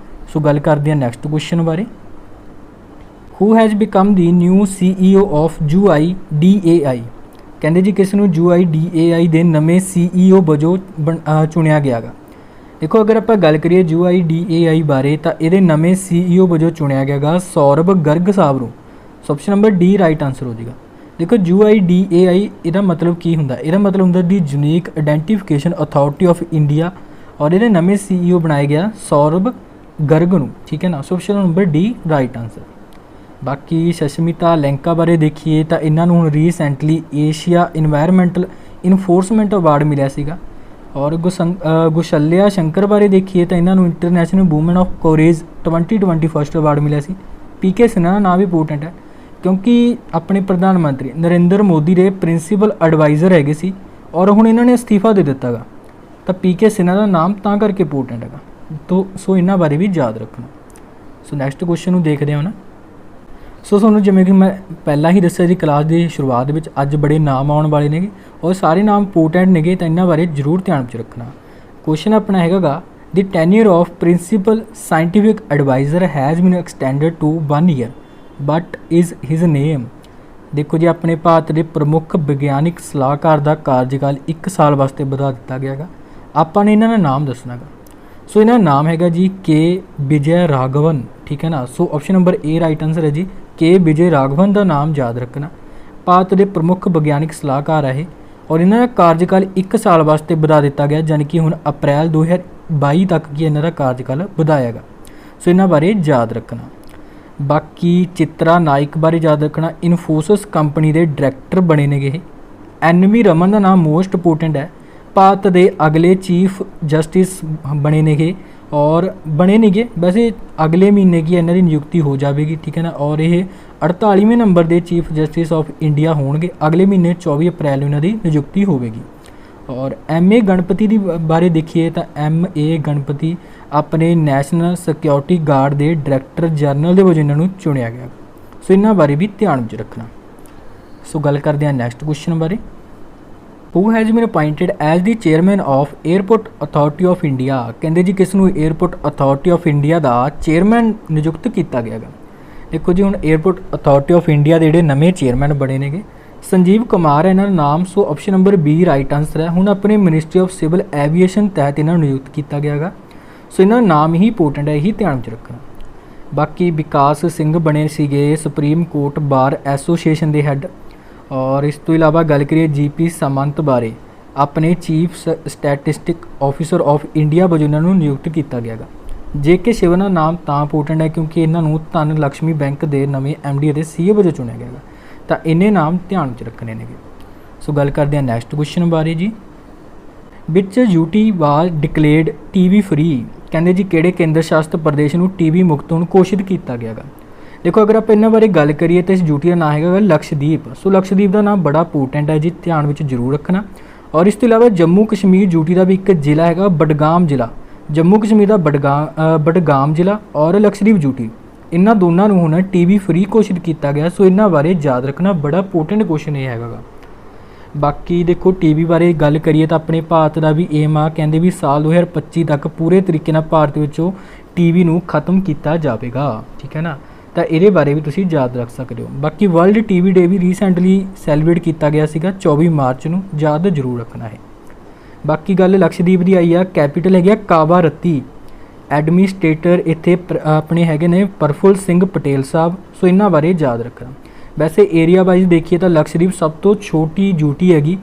ਸੋ ਗੱਲ ਕਰਦੇ ਹਾਂ ਨੈਕਸਟ ਕੁਐਸਚਨ ਬਾਰੇ। Who has become the new CEO of UIDAI। ਕਹਿੰਦੇ ਜੀ ਕਿਸ ਨੂੰ UIDAI ਦੇ ਨਵੇਂ CEO ਵਜੋਂ ਚੁਣਿਆ ਗਿਆ ਗਾ। ਦੇਖੋ ਅਗਰ ਆਪਾਂ ਗੱਲ ਕਰੀਏ UIDAI ਬਾਰੇ ਤਾਂ ਇਹਦੇ ਨਵੇਂ CEO ਵਜੋਂ ਚੁਣਿਆ ਗਿਆ ਗਾ ਸੌਰਭ ਗਰਗ ਸਾਹਿਬ ਨੂੰ। ਸੋ option number D right answer ਹੋ ਜਾਏਗਾ। ਦੇਖੋ UIDAI ਇਹਦਾ ਮਤਲਬ ਕੀ ਹੁੰਦਾ? ਇਹਦਾ ਮਤਲਬ ਹੁੰਦਾ ਦੀ unique identification authority of India. ਔਰ ਇਹਦੇ ਨਵੇਂ CEO ਬਣਾਏ ਗਿਆ ਸੌਰਭ ਗਰਗ ਨੂੰ, ਠੀਕ ਹੈ ਨਾ। ਸੋ option number D right answer. ਬਾਕੀ ਸਸ਼ਮਿਤਾ ਲੈਂਕਾ ਬਾਰੇ ਦੇਖੀਏ ਤਾਂ ਇਹਨਾਂ ਨੂੰ ਹੁਣ recently Asia environmental enforcement award ਮਿਲਿਆ ਸੀਗਾ। ਔਰ ਗੁਸ਼ਲਿਆ ਸ਼ੰਕਰ ਬਾਰੇ ਦੇਖੀਏ ਤਾਂ ਇਹਨਾਂ ਨੂੰ ਇੰਟਰਨੈਸ਼ਨਲ ਵੂਮਨ ਆਫ ਕੋਰੇਜ 2021 ਅਵਾਰਡ ਮਿਲਿਆ ਸੀ। PK ਸਿਨਹਾ ਦਾ ਨਾਮ ਵੀ ਇੰਪੋਰਟੈਂਟ ਹੈ ਕਿਉਂਕਿ ਆਪਣੇ ਪ੍ਰਧਾਨ ਮੰਤਰੀ ਨਰਿੰਦਰ ਮੋਦੀ ਦੇ ਪ੍ਰਿੰਸੀਪਲ ਐਡਵਾਈਜ਼ਰ ਹੈਗੇ ਸੀ ਔਰ ਹੁਣ ਇਹਨਾਂ ਨੇ ਅਸਤੀਫਾ ਦੇ ਦਿੱਤਾ ਗਾ। ਤਾਂ PK ਸਿਨਹਾ ਦਾ ਨਾਮ ਤਾਂ ਕਰਕੇ ਇੰਪੋਰਟੈਂਟ ਹੈਗਾ। ਸੋ ਇਹਨਾਂ ਬਾਰੇ ਵੀ ਯਾਦ ਰੱਖਣਾ। ਸੋ ਨੈਕਸਟ ਕੁਐਸਚਨ ਨੂੰ ਦੇਖਦੇ ਹਾਂ ਨਾ। ਸੋ ਤੁਹਾਨੂੰ ਜਿਵੇਂ ਕਿ ਮੈਂ ਪਹਿਲਾਂ ਹੀ ਦੱਸਿਆ ਜੀ ਕਲਾਸ ਦੀ ਸ਼ੁਰੂਆਤ ਵਿੱਚ ਅੱਜ ਬੜੇ ਨਾਮ ਆਉਣ ਵਾਲੇ ਨੇਗੇ ਔਰ ਸਾਰੇ ਨਾਮ ਇੰਪੋਰਟੈਂਟ ਨੇਗੇ, ਤਾਂ ਇਹਨਾਂ ਬਾਰੇ ਜ਼ਰੂਰ ਧਿਆਨ ਵਿੱਚ ਰੱਖਣਾ। ਕੁਐਸਚਨ ਆਪਣਾ ਹੈਗਾ ਗਾ the tenure of principal scientific adviser has been extended to 1 year but is his name. ਦੇਖੋ ਜੀ ਆਪਣੇ ਭਾਰਤ ਦੇ ਪ੍ਰਮੁੱਖ ਵਿਗਿਆਨਿਕ ਸਲਾਹਕਾਰ ਦਾ ਕਾਰਜਕਾਲ 1 ਸਾਲ ਵਾਸਤੇ ਵਧਾ ਦਿੱਤਾ ਗਿਆ ਗਾ। ਆਪਾਂ ਨੇ ਇਹਨਾਂ ਦਾ ਨਾਮ ਦੱਸਣਾ ਗਾ। ਸੋ ਇਹਨਾਂ ਦਾ ਨਾਮ ਹੈਗਾ ਜੀ K ਵਿਜੇ ਰਾਘਵਨ, ਠੀਕ ਹੈ ਨਾ। ਸੋ option number A right answer ਹੈ ਜੀ। K ਵਿਜੇ ਰਾਘਵਨ ਦਾ ਨਾਮ ਯਾਦ ਰੱਖਣਾ। ਭਾਰਤ ਦੇ ਪ੍ਰਮੁੱਖ ਵਿਗਿਆਨਿਕ ਸਲਾਹਕਾਰ ਹੈ ਇਹ ਔਰ ਇਹਨਾਂ ਦਾ ਕਾਰਜਕਾਲ 1 ਸਾਲ ਵਾਸਤੇ ਵਧਾ ਦਿੱਤਾ ਗਿਆ ਯਾਨੀ ਕਿ ਹੁਣ ਅਪ੍ਰੈਲ 2022 ਤੱਕ ਕੀ ਇਹਨਾਂ ਦਾ ਕਾਰਜਕਾਲ ਵਧਾਇਆ ਗਾ। ਸੋ ਇਹਨਾਂ ਬਾਰੇ ਯਾਦ ਰੱਖਣਾ। ਬਾਕੀ ਚਿਤਰਾ ਨਾਇਕ ਬਾਰੇ ਯਾਦ ਰੱਖਣਾ। ਇਨਫੋਸਿਸ ਕੰਪਨੀ ਦੇ ਡਾਇਰੈਕਟਰ ਬਣੇ ਨੇਗੇ ਇਹ। NV ਰਮਨ ਦਾ ਨਾਮ ਮੋਸਟ ਇੰਪੋਰਟੈਂਟ ਹੈ। ਭਾਰਤ ਦੇ ਅਗਲੇ ਚੀਫ ਜਸਟਿਸ ਬਣੇ ਨੇਗੇ ਔਰ ਬਣੇ ਨੇਗੇ ਵੈਸੇ ਅਗਲੇ ਮਹੀਨੇ ਕੀ ਇਹਨਾਂ ਦੀ ਨਿਯੁਕਤੀ ਹੋ ਜਾਵੇਗੀ, ਠੀਕ ਹੈ ਨਾ। ਔਰ ਇਹ 48ਵੇਂ ਨੰਬਰ ਦੇ ਚੀਫ ਜਸਟਿਸ ਆਫ ਇੰਡੀਆ ਹੋਣਗੇ। ਅਗਲੇ ਮਹੀਨੇ 24 ਅਪ੍ਰੈਲ ਨੂੰ ਇਹਨਾਂ ਦੀ ਨਿਯੁਕਤੀ ਹੋਵੇਗੀ। ਔਰ MA ਗਣਪਤੀ ਦੀ ਬਾਰੇ ਦੇਖੀਏ ਤਾਂ MA ਗਣਪਤੀ ਆਪਣੇ ਨੈਸ਼ਨਲ ਸਿਕਿਉਰਿਟੀ ਗਾਰਡ ਦੇ ਡਾਇਰੈਕਟਰ ਜਨਰਲ ਦੇ ਵਜੋਂ ਇਹਨਾਂ ਨੂੰ ਚੁਣਿਆ ਗਿਆ। ਸੋ ਇਹਨਾਂ ਬਾਰੇ ਵੀ ਧਿਆਨ ਵਿੱਚ ਰੱਖਣਾ। ਸੋ ਗੱਲ ਕਰਦੇ ਹਾਂ ਨੈਕਸਟ ਕੁਐਸਚਨ ਬਾਰੇ। Who has been appointed as the chairman of Airport Authority of India. ਕਹਿੰਦੇ ਜੀ ਕਿਸ ਨੂੰ ਏਅਰਪੋਰਟ ਅਥਾਰਟੀ ਆਫ ਇੰਡੀਆ ਦਾ ਚੇਅਰਮੈਨ ਨਿਯੁਕਤ ਕੀਤਾ ਗਿਆ ਗਾ। ਦੇਖੋ ਜੀ ਹੁਣ ਏਅਰਪੋਰਟ ਅਥਾਰਟੀ ਆਫ ਇੰਡੀਆ ਦੇ ਜਿਹੜੇ ਨਵੇਂ ਚੇਅਰਮੈਨ ਬਣੇ ਨੇਗੇ ਸੰਜੀਵ ਕੁਮਾਰ ਹੈ ਇਹਨਾਂ ਦਾ ਨਾਮ। ਸੋ option number B right answer ਹੈ। ਹੁਣ ਆਪਣੇ ਮਿਨਿਸਟਰੀ ਆਫ ਸਿਵਲ ਐਵੀਏਸ਼ਨ ਤਹਿਤ ਇਹਨਾਂ ਨੂੰ ਨਿਯੁਕਤ ਕੀਤਾ ਗਿਆ ਗਾ। ਸੋ ਇਹਨਾਂ ਦਾ ਨਾਮ ਹੀ ਇੰਪੋਰਟੈਂਟ ਹੈ, ਇਹੀ ਧਿਆਨ ਵਿੱਚ ਰੱਖਣਾ। ਬਾਕੀ ਵਿਕਾਸ ਸਿੰਘ ਬਣੇ ਸੀਗੇ ਸੁਪਰੀਮ ਕੋਰਟ ਬਾਰ ਐਸੋਸੀਏਸ਼ਨ ਦੇ ਹੈੱਡ। ਔਰ ਇਸ ਤੋਂ ਇਲਾਵਾ ਗੱਲ ਕਰੀਏ GP ਸਮੰਤ ਬਾਰੇ ਆਪਣੇ chief statistic officer of India ਵਜੋਂ ਇਹਨਾਂ ਨੂੰ ਨਿਯੁਕਤ ਕੀਤਾ ਗਿਆ ਗਾ। JK ਸ਼ਿਵਨ ਦਾ ਨਾਮ ਤਾਂ ਇੰਪੋਰਟੈਂਟ ਹੈ ਕਿਉਂਕਿ ਇਹਨਾਂ ਨੂੰ ਧਨ ਲਕਸ਼ਮੀ ਬੈਂਕ ਦੇ ਨਵੇਂ MD ਅਤੇ CEO ਵਜੋਂ ਚੁਣਿਆ ਗਿਆ ਗਾ। ਤਾਂ ਇੰਨੇ ਨਾਮ ਧਿਆਨ ਵਿੱਚ ਰੱਖਣੇ ਨੇਗੇ। सो गल करते हैं नैक्सट क्वेश्चन बारे जी। विच यूटी वाज डिकलेयर्ड टीवी फ्री, कहते जी किहड़े केंद्र शासित प्रदेश नूं टीवी मुक्त होण घोषित किया गया गा। देखो अगर आप इन्हां बारे गल करिए तो इस यूटी का नाम हैगा लक्षद्वीप। सो लक्षद्वीप का नाम बड़ा इंपोर्टेंट है जी, ध्यान में जरूर रखना। और इस तो इलावा जम्मू कश्मीर यूटी का भी एक जिला हैगा बडगाम जिला, जम्मू कश्मीर का बडगाम जिला और लक्षद्वीप यूटी, इन्हां दोनों नूं हुण टीवी फ्री घोषित किया गया। सो इन्हां बारे याद रखना, बड़ा इंपोर्टेंट क्वेश्चन ये हैगा। बाकी देखो टीवी बारे गल करिए तो अपने भारत का भी एम आ, कहते भी साल 2025 तक पूरे तरीके नाल भारत विचों टीवी नूं खत्म किया जाएगा, ठीक है ना। तो ये बारे भी तुसीं याद रख सकते हो। बाकी वर्ल्ड टीवी डे भी रीसेंटली सैलीब्रेट किया गया सीगा 24 मार्च नूं, याद जरूर रखना है। बाकी गल लक्षद्वीप की आई आ, कैपीटल है कावारत्ती, एडमिनिस्ट्रेटर इत्थे अपने हैगे ने प्रफुल सिंह पटेल साहब। सो इन्हां बारे याद रखना। वैसे एरिया वाइज देखिए तो लक्षद्वीप सब तो छोटी यूटी हैगी,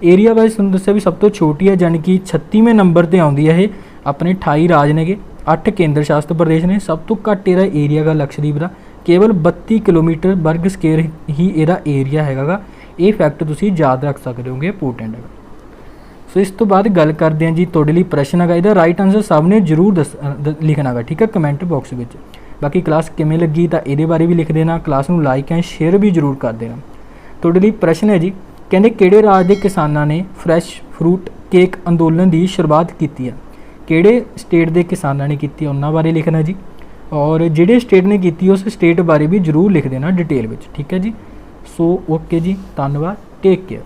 एरिया वाइज तुहानूं दस्सिया भी सब तो छोटी है, यानी कि 36वें नंबर पर आउंदी है। ये अपने 28 राज ने, 8 केंद्र शासित प्रदेश ने, सब तो घट इहदा एरिया गा लक्षद्वीप का केवल 32 किलोमीटर वर्ग स्केयर ही इहदा एरिया हैगा। ये फैक्ट तुसीं याद रख सकते होगे, इंपोर्टेंट है। सो इस तो बाद गल करते हैं जी तुहाडे लई प्रश्न हैगा, इहदा राइट आंसर सब ने जरूर लिखना गा, ठीक है, कमेंट बॉक्स में। बाकी क्लास किमें लगी तो ये बारे भी लिख देना, क्लास नूं लाइक एंड शेयर भी जरूर कर देना। तुहाडे लई प्रश्न है जी, कहते किहड़े राज के किसानों ने फ्रैश फ्रूट केक अंदोलन की शुरुआत की है, किहड़े स्टेट के किसानों ने की, उन्होंने बारे लिखना जी। और जिहड़े स्टेट ने की उस स्टेट बारे भी जरूर लिख देना डिटेल में, ठीक है जी। सो ओके जी, धन्यवाद, टेक केयर।